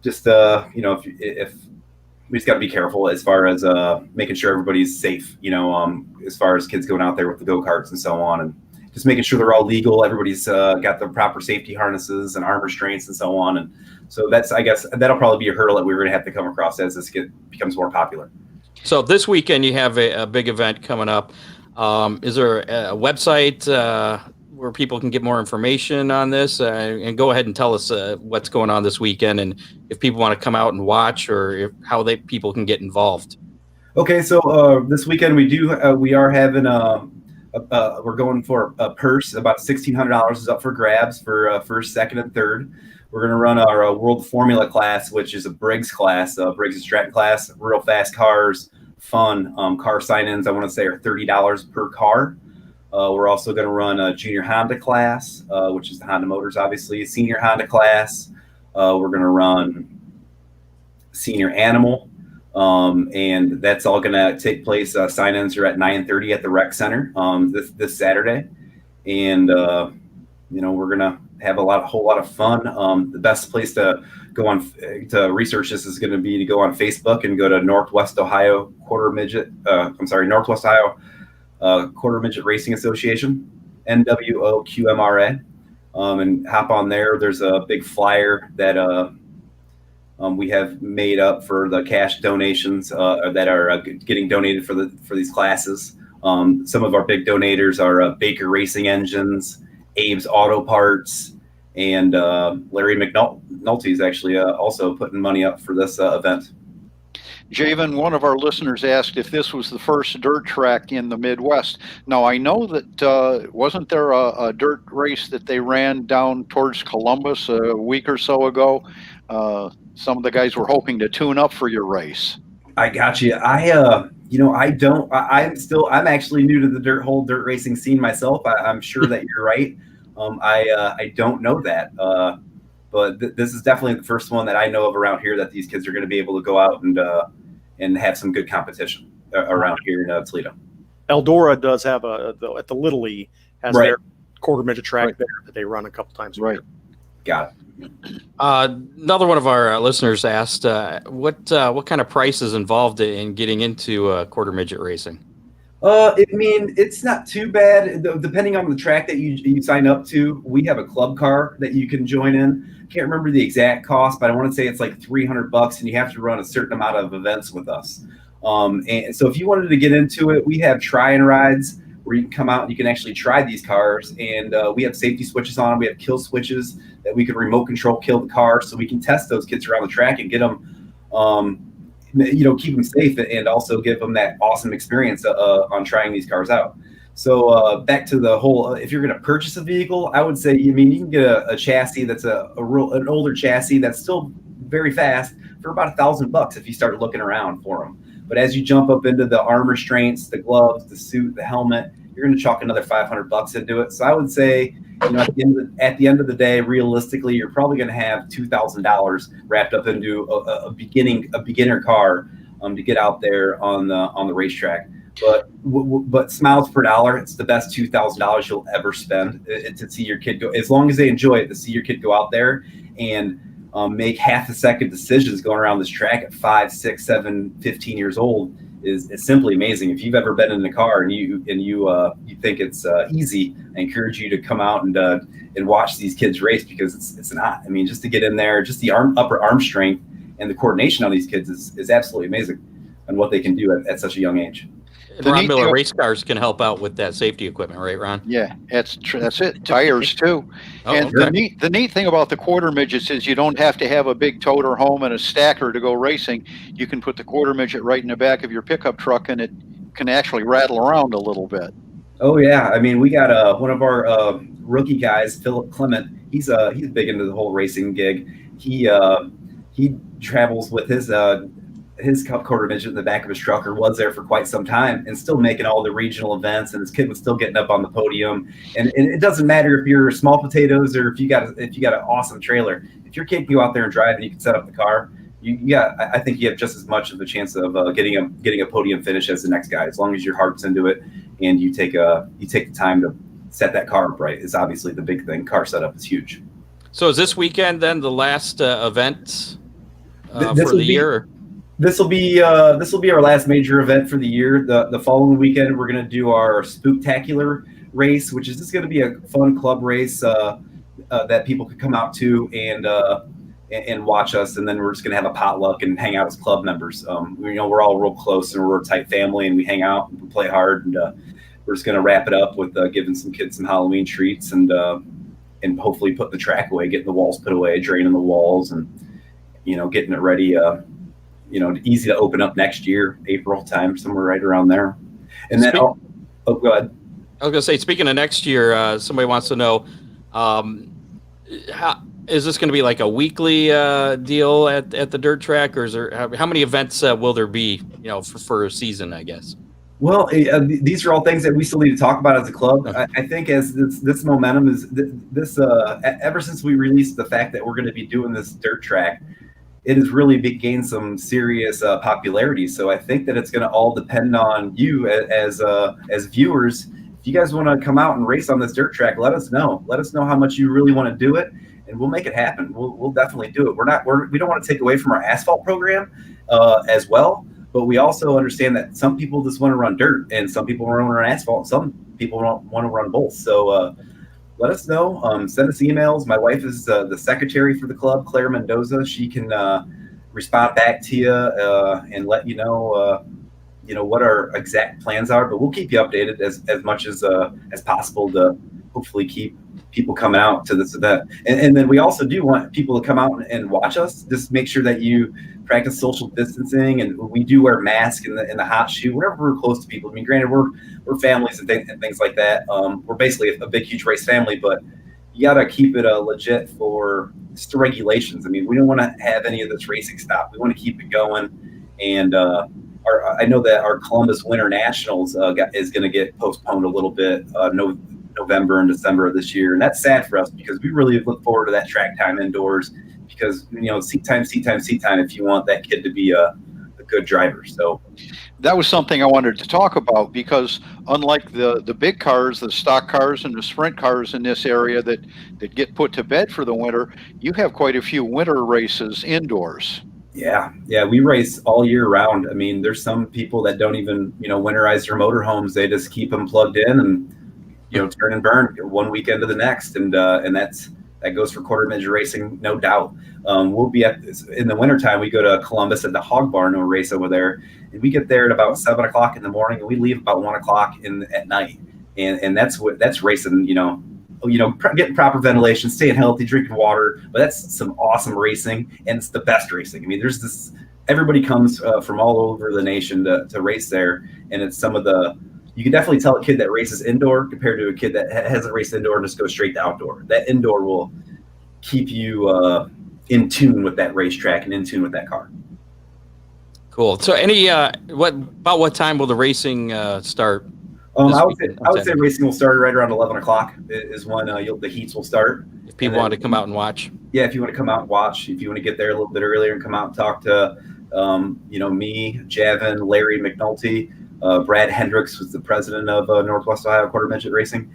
[SPEAKER 6] just, if we just got to be careful as far as making sure everybody's safe, as far as kids going out there with the go-karts and so on, and just making sure they're all legal. Everybody's got the proper safety harnesses and arm restraints and so on. And so I guess that'll probably be a hurdle that we're going to have to come across as this becomes more popular.
[SPEAKER 2] So this weekend you have a big event coming up. Is there a website where people can get more information on this? And go ahead and tell us what's going on this weekend, and if people want to come out and watch, or how people can get involved.
[SPEAKER 6] Okay, so this weekend we are having we're going for a purse. About $1,600 is up for grabs for first, second, and third. We're going to run our World Formula class, which is a Briggs class, Briggs and Stratton class, real fast cars. Fun car sign-ins, I want to say, are $30 per car. We're also going to run a junior Honda class, which is the Honda Motors, obviously. Senior Honda class. We're going to run senior Animal, and that's all going to take place. Sign-ins are at 9:30 at the rec center this Saturday, and we're going to have a whole lot of fun. The best place to go on to research this is going to be to go on Facebook and go to Northwest Ohio Quarter Midget Racing Association, NWOQMRA, and hop on there. There's a big flyer that we have made up for the cash donations that are getting donated for these classes. Some of our big donators are Baker Racing Engines, Abe's Auto Parts, and Larry McNulty is actually also putting money up for this event.
[SPEAKER 3] Javen, one of our listeners asked if this was the first dirt track in the Midwest. Now, I know that wasn't there a dirt race that they ran down towards Columbus a week or so ago? Some of the guys were hoping to tune up for your race.
[SPEAKER 6] I got you. I'm actually new to the whole dirt racing scene myself. I'm sure that you're right. I don't know that, but this is definitely the first one that I know of around here that these kids are going to be able to go out and have some good competition around here in Toledo.
[SPEAKER 4] Eldora does have at the Little League has their quarter midget track there that they run a couple times a year.
[SPEAKER 6] Got it.
[SPEAKER 2] Another one of our listeners asked, what kind of price is involved in getting into quarter midget racing?
[SPEAKER 6] It's not too bad. Depending on the track that you sign up to, we have a club car that you can join in. Can't remember the exact cost, but I want to say it's like $300, and you have to run a certain amount of events with us. And so if you wanted to get into it, we have try and rides where you can come out and you can actually try these cars, and we have safety switches on them. We have kill switches that we can remote control kill the car, so we can test those kids around the track and get them keep them safe and also give them that awesome experience on trying these cars out. So back to the whole, if you're going to purchase a vehicle, I would say, you can get a chassis that's an older chassis that's still very fast for about $1,000 if you start looking around for them. But as you jump up into the arm restraints, the gloves, the suit, the helmet, you're going to chalk another $500 into it. So I would say, at the end of the day, realistically, you're probably going to have $2,000 wrapped up into a beginner car to get out there on the racetrack. But smiles per dollar, it's the best $2,000 you'll ever spend to see your kid go. As long as they enjoy it, to see your kid go out there and make half-a-second decisions going around this track at 5, 6, 7, 15 years old is simply amazing. If you've ever been in a car and you think it's easy, I encourage you to come out and watch these kids race, because it's not. I mean, just to get in there, just the upper arm strength and the coordination on these kids is absolutely amazing, and what they can do at such a young age.
[SPEAKER 2] Ron Miller race cars can help out with that safety equipment, right, Ron?
[SPEAKER 3] Yeah, that's it. Tires too. And the neat thing about the quarter midgets is you don't have to have a big toter home and a stacker to go racing. You can put the quarter midget right in the back of your pickup truck, and it can actually rattle around a little bit.
[SPEAKER 6] Oh yeah, I mean, we got one of our rookie guys, Philip Clement. He's big into the whole racing gig. He travels with his quarter midget in the back of his truck, or was there for quite some time, and still making all the regional events, and his kid was still getting up on the podium. And it doesn't matter if you're small potatoes or if you got an awesome trailer. If your kid can go out there and drive and you can set up the car, I think you have just as much of a chance of getting a podium finish as the next guy, as long as your heart's into it and you take the time to set that car up right. Is obviously the big thing. Car setup is huge. So
[SPEAKER 2] is this weekend then the last event for the year?
[SPEAKER 6] This will be our last major event for the year. The following weekend, we're going to do our Spooktacular race, which is just going to be a fun club race that people could come out to and watch us. And then we're just going to have a potluck and hang out as club members. We're all real close, and we're a tight family, and we hang out and we play hard. And we're just going to wrap it up with giving some kids some Halloween treats and hopefully putting the track away, getting the walls put away, draining the walls, and getting it ready. Easy to open up next year, April time, somewhere right around there. And then, go ahead.
[SPEAKER 2] I was going to say, speaking of next year, somebody wants to know, how is this going to be like a weekly deal at the dirt track, or is there how many events will there be, for a season, I guess?
[SPEAKER 6] Well, these are all things that we still need to talk about as a club. I think as this momentum is ever since we released the fact that we're going to be doing this dirt track, it has really gained some serious popularity. So I think that it's going to all depend on you as viewers. If you guys want to come out and race on this dirt track, let us know. Let us know how much you really want to do it, and we'll make it happen. We'll definitely do it. We don't want to take away from our asphalt program as well, but we also understand that some people just want to run dirt, and some people want to run asphalt. Some people want to run both. So let us know. Send us emails. My wife is the secretary for the club, Claire Mendoza. She can respond back to you and let you know what our exact plans are. But we'll keep you updated as much as possible to hopefully keep people coming out to this event. And then we also do want people to come out and watch us. Just make sure that you practice social distancing, and we do wear masks in the hot shoe whenever we're close to people. I mean, granted, we're families and things like that. We're basically a big, huge race family, but you got to keep it legit for just the regulations. I mean, we don't want to have any of this racing stop. We want to keep it going. And I know that our Columbus Winter Nationals is going to get postponed a little bit, November and December of this year. And that's sad for us, because we really look forward to that track time indoors, because, seat time, if you want that kid to be a good driver. So
[SPEAKER 3] that was something I wanted to talk about, because unlike the big cars, the stock cars and the sprint cars in this area that get put to bed for the winter, you have quite a few winter races indoors.
[SPEAKER 6] Yeah, we race all year round. I mean, there's some people that don't even, winterize their motorhomes. They just keep them plugged in and, turn and burn one weekend to the next. And that goes for quarter midget racing, no doubt. We'll be in the wintertime, we go to Columbus at the Hog Barn and we'll race over there. And we get there at about 7 o'clock in the morning, and we leave about 1 o'clock at night. And that's racing, getting proper ventilation, staying healthy, drinking water. But that's some awesome racing, and it's the best racing. I mean, everybody comes from all over the nation to race there. And it's you can definitely tell a kid that races indoor compared to a kid that hasn't raced indoor and just goes straight to outdoor. That indoor will keep you in tune with that racetrack and in tune with that car.
[SPEAKER 2] Cool. So what time will the racing start?
[SPEAKER 6] I would say racing will start right around 11 o'clock is when the heats will start.
[SPEAKER 2] If people want to come out and watch.
[SPEAKER 6] Yeah, if you want to come out and watch, if you want to get there a little bit earlier and come out and talk to, me, Javin, Larry McNulty, Brad Hendricks was the president of Northwest Ohio Quarter Midget Racing.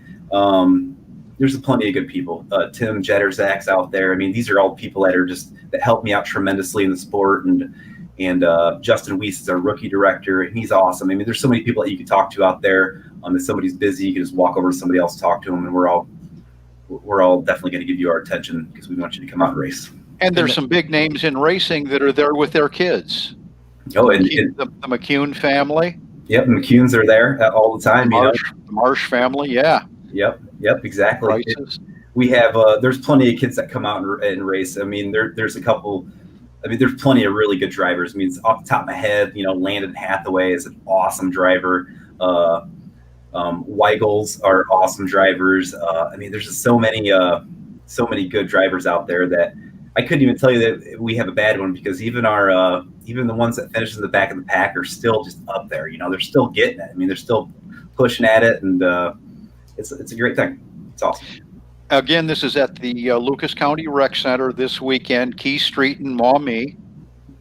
[SPEAKER 6] There's plenty of good people. Tim Jetterzak's out there. I mean, these are all people that help me out tremendously in the sport, and And Justin Weiss is our rookie director, and he's awesome. I mean, there's so many people that you can talk to out there. If somebody's busy, you can just walk over to somebody else, talk to them, and we're all definitely going to give you our attention because we want you to come out and race.
[SPEAKER 3] And there's some big names in racing that are there with their kids.
[SPEAKER 6] Oh, and
[SPEAKER 3] The McCune family.
[SPEAKER 6] Yep, McCunes are there all the time.
[SPEAKER 3] The Marsh family, yeah.
[SPEAKER 6] Yep, exactly. We have there's plenty of kids that come out and race. I mean, there's a couple. I mean, there's plenty of really good drivers. I mean, it's off the top of my head, Landon Hathaway is an awesome driver. Weigels are awesome drivers. I mean, there's just so many good drivers out there that I couldn't even tell you that we have a bad one, because even the ones that finish in the back of the pack are still just up there. They're still getting it. I mean, they're still pushing at it, and it's a great thing. It's awesome.
[SPEAKER 3] Again, this is at the Lucas County Rec Center this weekend, Key Street in Maumee.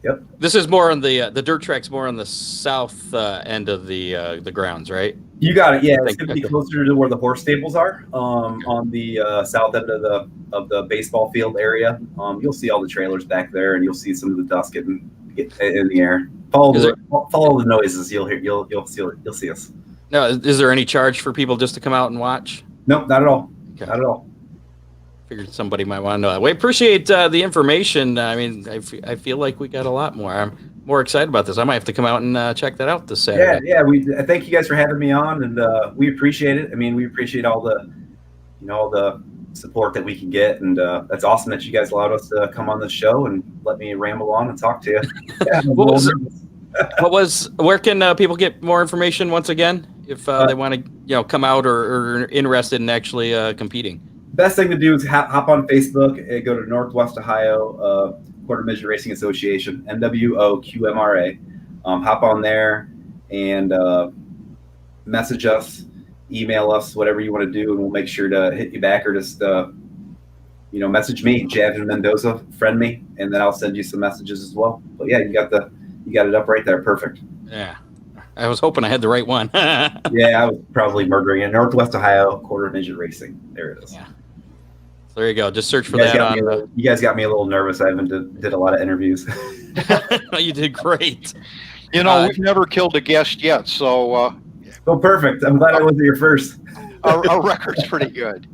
[SPEAKER 6] Yep.
[SPEAKER 2] This is more on the dirt track's more on the south end of the grounds, right?
[SPEAKER 6] You got it. Yeah, it's going to be closer to where the horse stables are, on the south end of the baseball field area. You'll see all the trailers back there, and you'll see some of the dust get in the air. Follow the noises. You'll see us.
[SPEAKER 2] No, is there any charge for people just to come out and watch?
[SPEAKER 6] Nope, not at all.
[SPEAKER 2] Okay.
[SPEAKER 6] Not at all.
[SPEAKER 2] Figured somebody might want to know that. We appreciate the information. I mean, I feel like we got a lot more. I'm more excited about this. I might have to come out and check that out this Saturday.
[SPEAKER 6] Yeah. We thank you guys for having me on, and we appreciate it. I mean, we appreciate all the support that we can get, and that's awesome that you guys allowed us to come on the show and let me ramble on and talk to you. Yeah,
[SPEAKER 2] where can people get more information once again if they want to come out or interested in actually competing?
[SPEAKER 6] Best thing to do is hop on Facebook and go to Northwest Ohio Quarter Midget Racing Association, NWOQMRA. Hop on there and message us, email us, whatever you want to do, and we'll make sure to hit you back, or just message me, Javin Mendoza, friend me, and then I'll send you some messages as well. But yeah, you got it up right there, perfect.
[SPEAKER 2] Yeah, I was hoping I had the right one.
[SPEAKER 6] Yeah, I was probably murdering it. Northwest Ohio Quarter Midget Racing. There it is.
[SPEAKER 2] Yeah. So there you go. Just search for that.
[SPEAKER 6] You guys got me a little nervous. I haven't did a lot of interviews.
[SPEAKER 2] You did great.
[SPEAKER 3] We've never killed a guest yet, so.
[SPEAKER 6] Oh, perfect. I'm glad I wasn't your first.
[SPEAKER 3] Our record's pretty good.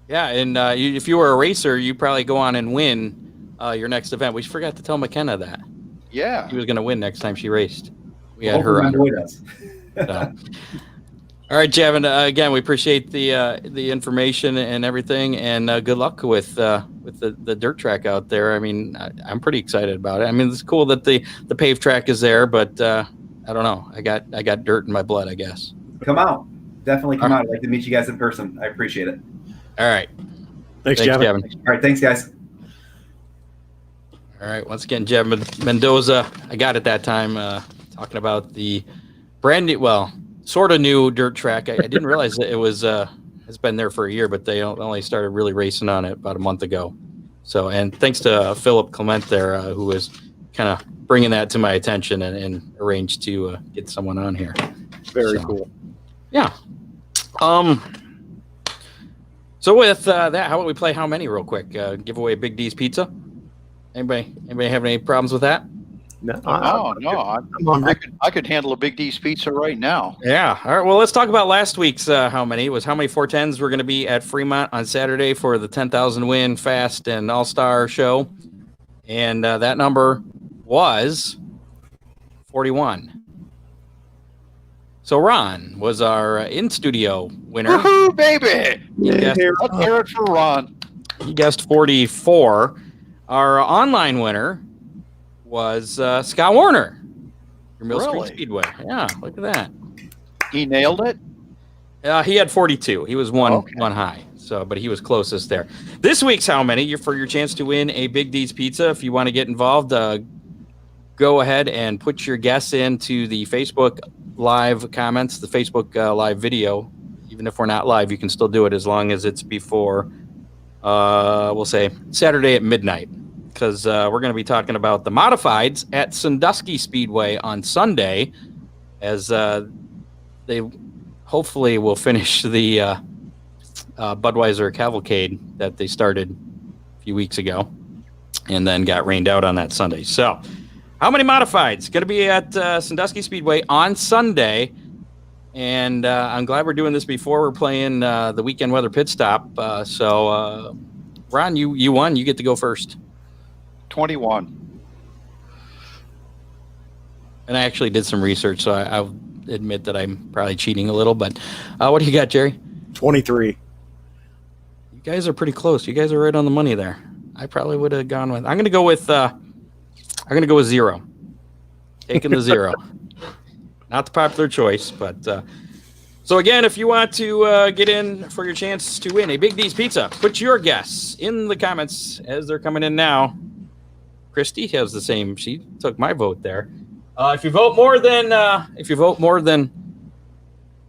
[SPEAKER 2] Yeah, and if you were a racer, you probably go on and win your next event. We forgot to tell McKenna that.
[SPEAKER 3] Yeah.
[SPEAKER 2] She was going to win next time she raced. We had her on. All right, Javin. Again, we appreciate the information and everything, and good luck with the dirt track out there. I mean, I'm pretty excited about it. I mean, it's cool that the paved track is there, but I don't know. I got dirt in my blood, I guess.
[SPEAKER 6] Come out. Definitely come out. I'd like to meet you guys in person. I appreciate it.
[SPEAKER 2] All right.
[SPEAKER 4] Thanks, Javin.
[SPEAKER 6] All right. Thanks, guys.
[SPEAKER 2] All right. Once again, Javin Mendoza. I got it that time talking about the brand new, sort of new dirt track. I didn't realize that it was it's been there for a year, but they only started really racing on it about a month ago. So, and thanks to Philip Clement there, who was kind of bringing that to my attention and arranged to get someone on here.
[SPEAKER 4] Very cool.
[SPEAKER 2] Yeah. So with that, how about we play How Many real quick? Give away Big D's Pizza. Anybody have any problems with that?
[SPEAKER 3] No. I could handle a Big D's Pizza right now.
[SPEAKER 2] Yeah. All right. Well, let's talk about last week's How Many. It was how many 410s were going to be at Fremont on Saturday for the 10,000 win Fast and All-Star show. And that number was 41. So Ron was our in-studio winner.
[SPEAKER 3] Woohoo, baby!
[SPEAKER 2] Let's
[SPEAKER 3] hear it for Ron.
[SPEAKER 2] He guessed 44. Our online winner was Scott Warner from Mill Street Speedway. Yeah, look at that.
[SPEAKER 3] He nailed it?
[SPEAKER 2] He had 42. He was one high. So, but he was closest there. This week's How Many, for your chance to win a Big D's Pizza. If you want to get involved, go ahead and put your guess into the Facebook Live comments, the Facebook Live video. Even if we're not live, you can still do it as long as it's before, we'll say, Saturday at midnight. Because we're going to be talking about the modifieds at Sandusky Speedway on Sunday, as they hopefully will finish the Budweiser cavalcade that they started a few weeks ago and then got rained out on that Sunday. So How many modifieds? Going to be at Sandusky Speedway on Sunday. And I'm glad we're doing this before we're playing the weekend weather pit stop. So, Ron, you won. You get to go first.
[SPEAKER 3] 21.
[SPEAKER 2] And I actually did some research, so I'll admit that I'm probably cheating a little. But what do you got, Jerry?
[SPEAKER 4] 23.
[SPEAKER 2] You guys are pretty close. You guys are right on the money there. I probably would have gone with. I'm going to go with 0. Taking the 0. Not the popular choice, but so again, if you want to get in for your chance to win a Big D's Pizza, put your guess in the comments as they're coming in now. Christy has the same. She took my vote there. If you vote more than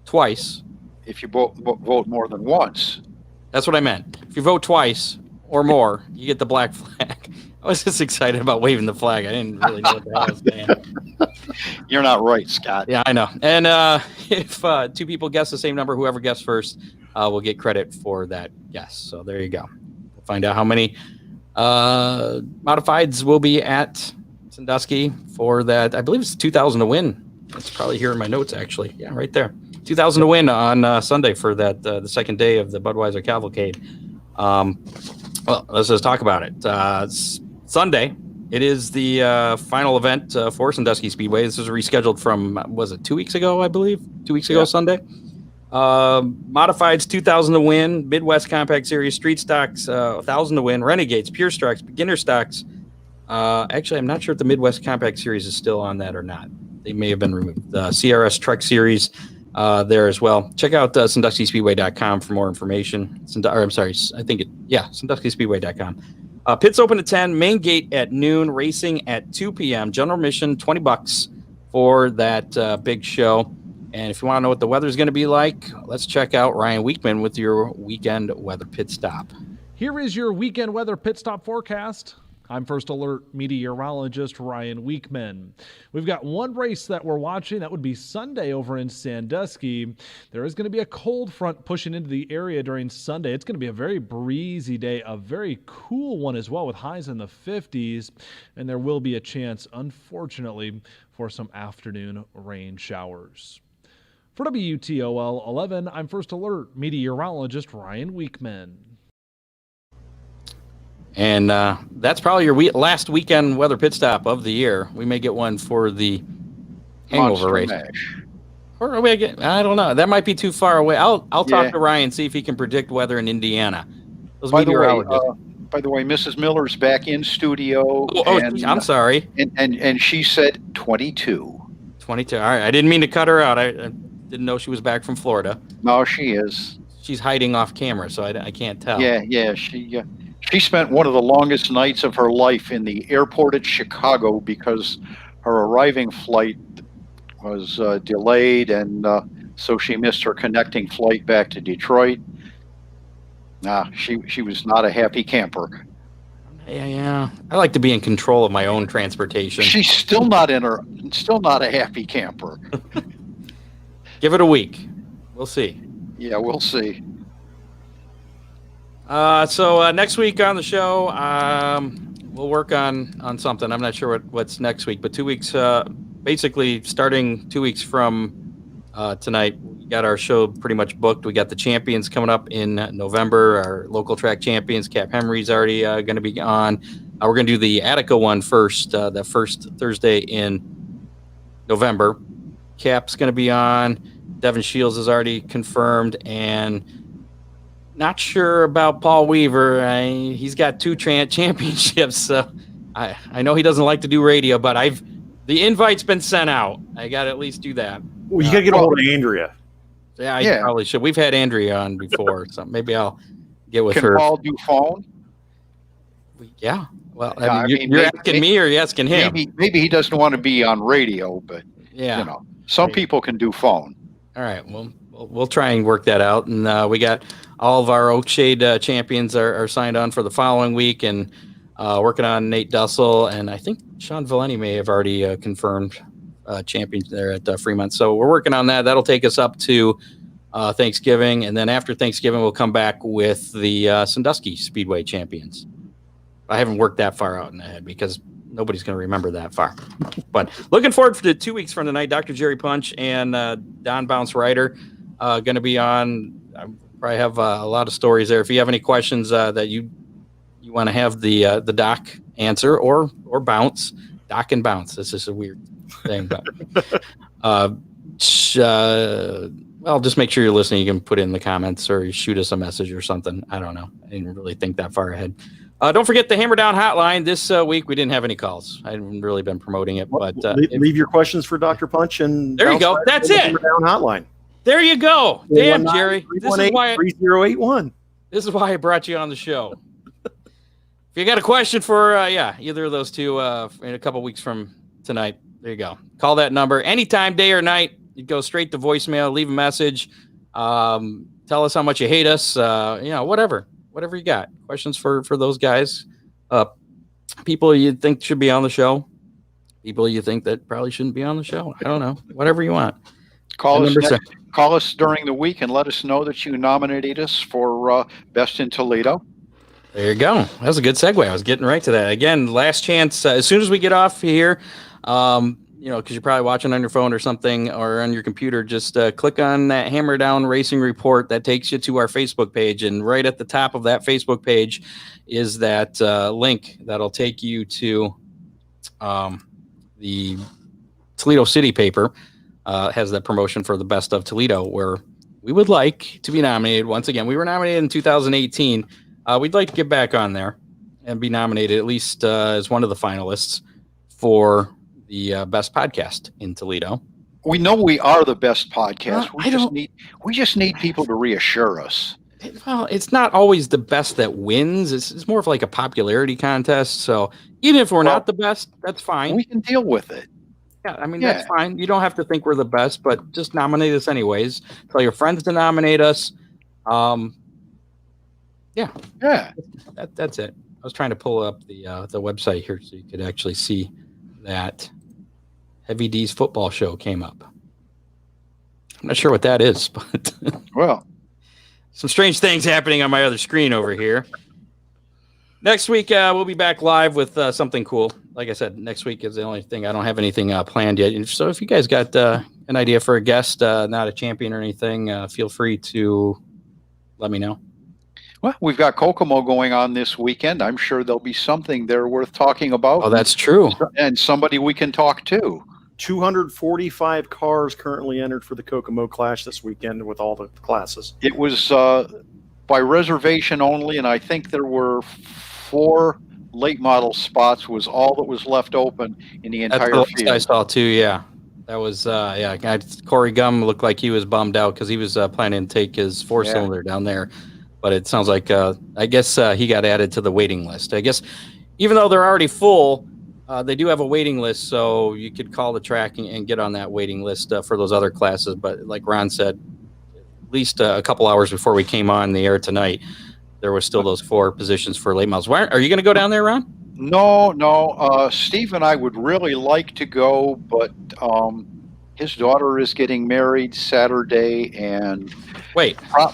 [SPEAKER 2] twice,
[SPEAKER 3] If you vote more than once.
[SPEAKER 2] that's what I meant. If you vote twice or more, you get the black flag. I was just excited about waving the flag. I didn't really know what the hell I was saying.
[SPEAKER 3] You're not right, Scott.
[SPEAKER 2] Yeah, I know. And if 2 people guess the same number, whoever guessed first will get credit for that guess. So there you go. We'll find out how many modifieds will be at Sandusky for that. I believe it's 2,000 to win. It's probably here in my notes, actually. Yeah, right there. 2,000 to win on Sunday for that the second day of the Budweiser Cavalcade. Well, let's just talk about it. Sunday, it is the final event for Sandusky Speedway. This was rescheduled from, was it 2 weeks ago, I believe? 2 weeks ago, Sunday. Modifieds, 2,000 to win. Midwest Compact Series, Street Stocks, 1,000 to win. Renegades, Pure Stocks, Beginner Stocks. Actually, I'm not sure if the Midwest Compact Series is still on that or not. They may have been removed. The CRS Truck Series there as well. Check out SanduskySpeedway.com for more information. SanduskySpeedway.com. Pits open at 10, main gate at noon, racing at 2 p.m. General admission, $20 for that big show. And if you want to know what the weather is going to be like, let's check out Ryan Weekman with your weekend weather pit stop.
[SPEAKER 7] Here is your weekend weather pit stop forecast. I'm First Alert meteorologist Ryan Weekman. We've got one race that we're watching. That would be Sunday over in Sandusky. There is going to be a cold front pushing into the area during Sunday. It's going to be a very breezy day, a very cool one as well with highs in the 50s. And there will be a chance, unfortunately, for some afternoon rain showers. For WTOL 11, I'm First Alert meteorologist Ryan Weekman.
[SPEAKER 2] And that's probably your last weekend weather pit stop of the year. We may get one for the hangover race. Or we get, I don't know. That might be too far away. I'll talk to Ryan, see if he can predict weather in Indiana.
[SPEAKER 3] By the way, Mrs. Miller's back in studio.
[SPEAKER 2] I'm sorry.
[SPEAKER 3] And she said 22.
[SPEAKER 2] 22. All right. I didn't mean to cut her out. I didn't know she was back from Florida.
[SPEAKER 3] No, she is.
[SPEAKER 2] She's hiding off camera, so I can't tell.
[SPEAKER 3] Yeah. She spent one of the longest nights of her life in the airport at Chicago because her arriving flight was delayed, and so she missed her connecting flight back to Detroit. She was not a happy camper.
[SPEAKER 2] Yeah. I like to be in control of my own transportation.
[SPEAKER 3] She's still not a happy camper.
[SPEAKER 2] Give it a week. We'll see.
[SPEAKER 3] Yeah, we'll see.
[SPEAKER 2] So next week on the show, we'll work on something. I'm not sure what's next week, but 2 weeks, basically starting 2 weeks from tonight, we got our show pretty much booked. We got the champions coming up in November. Our local track champions, Cap Henry's already going to be on. We're going to do the Attica one first, the first Thursday in November. Cap's going to be on. Devin Shields is already confirmed, and not sure about Paul Weaver. He's got 2 championships, so I know he doesn't like to do radio, but the invite's been sent out. I got to at least do that.
[SPEAKER 4] Well, you got to get a hold of Andrea.
[SPEAKER 2] Yeah, probably should. We've had Andrea on before, so maybe I'll get with her.
[SPEAKER 3] Can Paul do phone?
[SPEAKER 2] Yeah. Well, you're asking me or you're asking him?
[SPEAKER 3] Maybe he doesn't want to be on radio, but some people can do phone.
[SPEAKER 2] All right. Well, we'll try and work that out. And we got all of our Oakshade champions are signed on for the following week, and working on Nate Dussel. And I think Sean Valeni may have already confirmed champions there at Fremont. So we're working on that. That'll take us up to Thanksgiving. And then after Thanksgiving, we'll come back with the Sandusky Speedway champions. I haven't worked that far out in the head because nobody's going to remember that far. But looking forward to 2 weeks from tonight. Dr. Jerry Punch and Don Bounce Ryder going to be on. I probably have a lot of stories there. If you have any questions that you want to have the doc answer or bounce, doc and bounce. This is a weird thing. But, well, just make sure you're listening. You can put it in the comments or you shoot us a message or something. I don't know. I didn't really think that far ahead. Don't forget the Hammer Down hotline. This week we didn't have any calls. I haven't really been promoting it, but
[SPEAKER 4] leave your questions for Dr. Punch and
[SPEAKER 2] there you go. That's it.
[SPEAKER 4] Hammer Down hotline.
[SPEAKER 2] There you go. Damn, Jerry. This is why
[SPEAKER 4] 3081.
[SPEAKER 2] This is why I brought you on the show. If you got a question for either of those two in a couple weeks from tonight, there you go. Call that number anytime, day or night. You go straight to voicemail. Leave a message. Tell us how much you hate us. Whatever you got. Questions for those guys. People you think should be on the show. People you think that probably shouldn't be on the show. I don't know. Whatever you want.
[SPEAKER 3] Call us during the week and let us know that you nominated us for Best in Toledo.
[SPEAKER 2] There you go. That was a good segue. I was getting right to that. Again, last chance. As soon as we get off here, because you're probably watching on your phone or something or on your computer, just click on that Hammer Down Racing Report. That takes you to our Facebook page. And right at the top of that Facebook page is that link that'll take you to the Toledo City paper. Has that promotion for the Best of Toledo, where we would like to be nominated once again. We were nominated in 2018. We'd like to get back on there and be nominated at least as one of the finalists for the best podcast in Toledo.
[SPEAKER 3] We know we are the best podcast. We just need people to reassure us.
[SPEAKER 2] Well, it's not always the best that wins. It's more of like a popularity contest. So even if we're not the best, that's fine.
[SPEAKER 3] We can deal with it.
[SPEAKER 2] Yeah, that's fine. You don't have to think we're the best, but just nominate us anyways. Tell your friends to nominate us. That's it. I was trying to pull up the website here so you could actually see that Heavy D's football show came up. I'm not sure what that is, but
[SPEAKER 3] well,
[SPEAKER 2] some strange things happening on my other screen over here. Next week, we'll be back live with something cool. Like I said, next week is the only thing. I don't have anything planned yet. So if you guys got an idea for a guest, not a champion or anything, feel free to let me know.
[SPEAKER 3] Well, we've got Kokomo going on this weekend. I'm sure there'll be something there worth talking about.
[SPEAKER 2] Oh, that's true.
[SPEAKER 3] And somebody we can talk to.
[SPEAKER 4] 245 cars currently entered for the Kokomo Clash this weekend with all the classes.
[SPEAKER 3] It was by reservation only, and I think there were 4 late model spots was all that was left open in the entire field.
[SPEAKER 2] I saw too, yeah. That was, Corey Gum looked like he was bummed out because he was planning to take his 4-cylinder down there. But it sounds like, I guess he got added to the waiting list. I guess even though they're already full, they do have a waiting list, so you could call the track and get on that waiting list for those other classes. But like Ron said, at least a couple hours before we came on the air tonight, there was still those 4 positions for late models. Are you going to go down there, Ron?
[SPEAKER 3] No. Steve and I would really like to go, but his daughter is getting married Saturday, and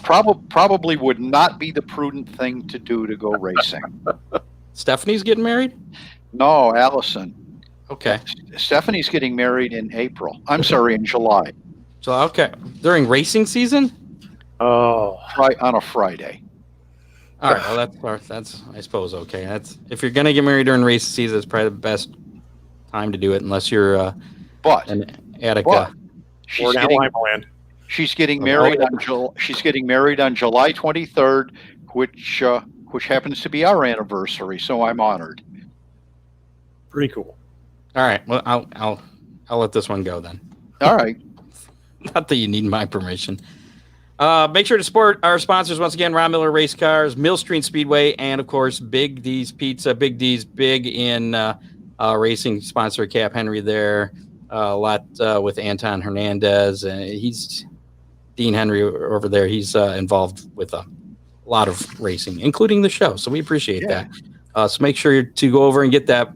[SPEAKER 3] probably would not be the prudent thing to do to go racing.
[SPEAKER 2] Stephanie's getting married?
[SPEAKER 3] No, Allison.
[SPEAKER 2] Okay.
[SPEAKER 3] Stephanie's getting married in April. I'm sorry, in July.
[SPEAKER 2] So okay, during racing season?
[SPEAKER 3] Oh, on a Friday.
[SPEAKER 2] All right. Well, that's I suppose okay. That's if you're gonna get married during racing season, it's probably the best time to do it, unless you're an Attica.
[SPEAKER 3] She's getting married on July 23rd, which happens to be our anniversary. So I'm honored.
[SPEAKER 4] Pretty cool.
[SPEAKER 2] All right. Well, I'll let this one go then.
[SPEAKER 3] All right.
[SPEAKER 2] Not that you need my permission. Make sure to support our sponsors once again: Ron Miller Race Cars, Millstream Speedway, and of course Big D's Pizza. Big D's big in racing. Sponsor Cap Henry there. A lot with Anton Hernandez, and Dean Henry over there. He's involved with a lot of racing, including the show. So we appreciate that. So make sure to go over and get that.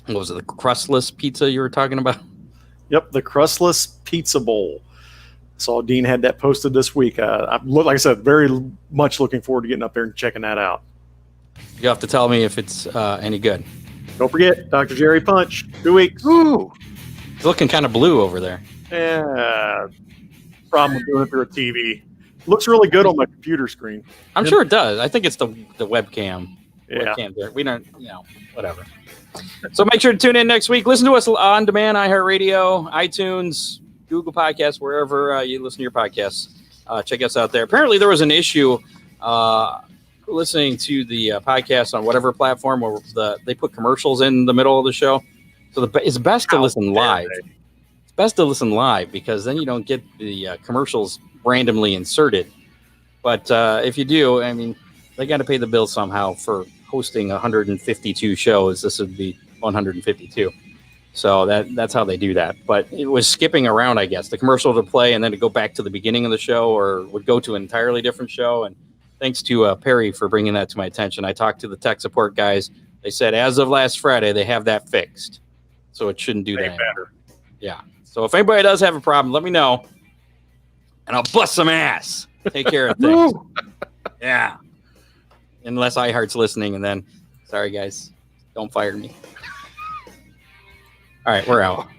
[SPEAKER 2] What was it? The crustless pizza you were talking about?
[SPEAKER 4] Yep, the crustless pizza bowl. Saw Dean had that posted this week. Like I said, very much looking forward to getting up there and checking that out.
[SPEAKER 2] You have to tell me if it's any good.
[SPEAKER 4] Don't forget, Dr. Jerry Punch, 2 weeks.
[SPEAKER 3] Ooh.
[SPEAKER 2] It's looking kind of blue over there.
[SPEAKER 4] Yeah. Problem with doing it through a TV. Looks really good on my computer screen.
[SPEAKER 2] I'm sure it does. I think it's the webcam.
[SPEAKER 4] Yeah.
[SPEAKER 2] Webcam there. We don't, whatever. So make sure to tune in next week. Listen to us on demand, iHeartRadio, iTunes, Google Podcasts, wherever you listen to your podcasts. Check us out there. Apparently, there was an issue listening to the podcast on whatever platform where they put commercials in the middle of the show. So it's best to listen live. It's best to listen live because then you don't get the commercials randomly inserted. But if you do, I mean, they got to pay the bill somehow for hosting 152 shows. This would be 152. So that's how they do that. But it was skipping around, I guess. The commercial would play and then to go back to the beginning of the show or would go to an entirely different show. And thanks to Perry for bringing that to my attention. I talked to the tech support guys. They said as of last Friday, they have that fixed. So it shouldn't do that anymore. Yeah. So if anybody does have a problem, let me know. And I'll bust some ass. Take care of things. Yeah. Unless iHeart's listening, and then, sorry, guys. Don't fire me. All right, we're out.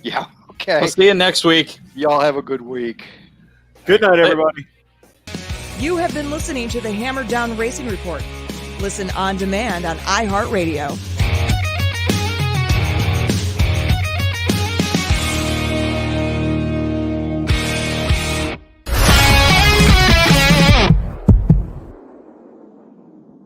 [SPEAKER 3] Yeah, okay.
[SPEAKER 2] We'll see you next week.
[SPEAKER 3] Y'all have a good week.
[SPEAKER 4] Good night, everybody.
[SPEAKER 1] You have been listening to the Hammer Down Racing Report. Listen on demand on iHeartRadio.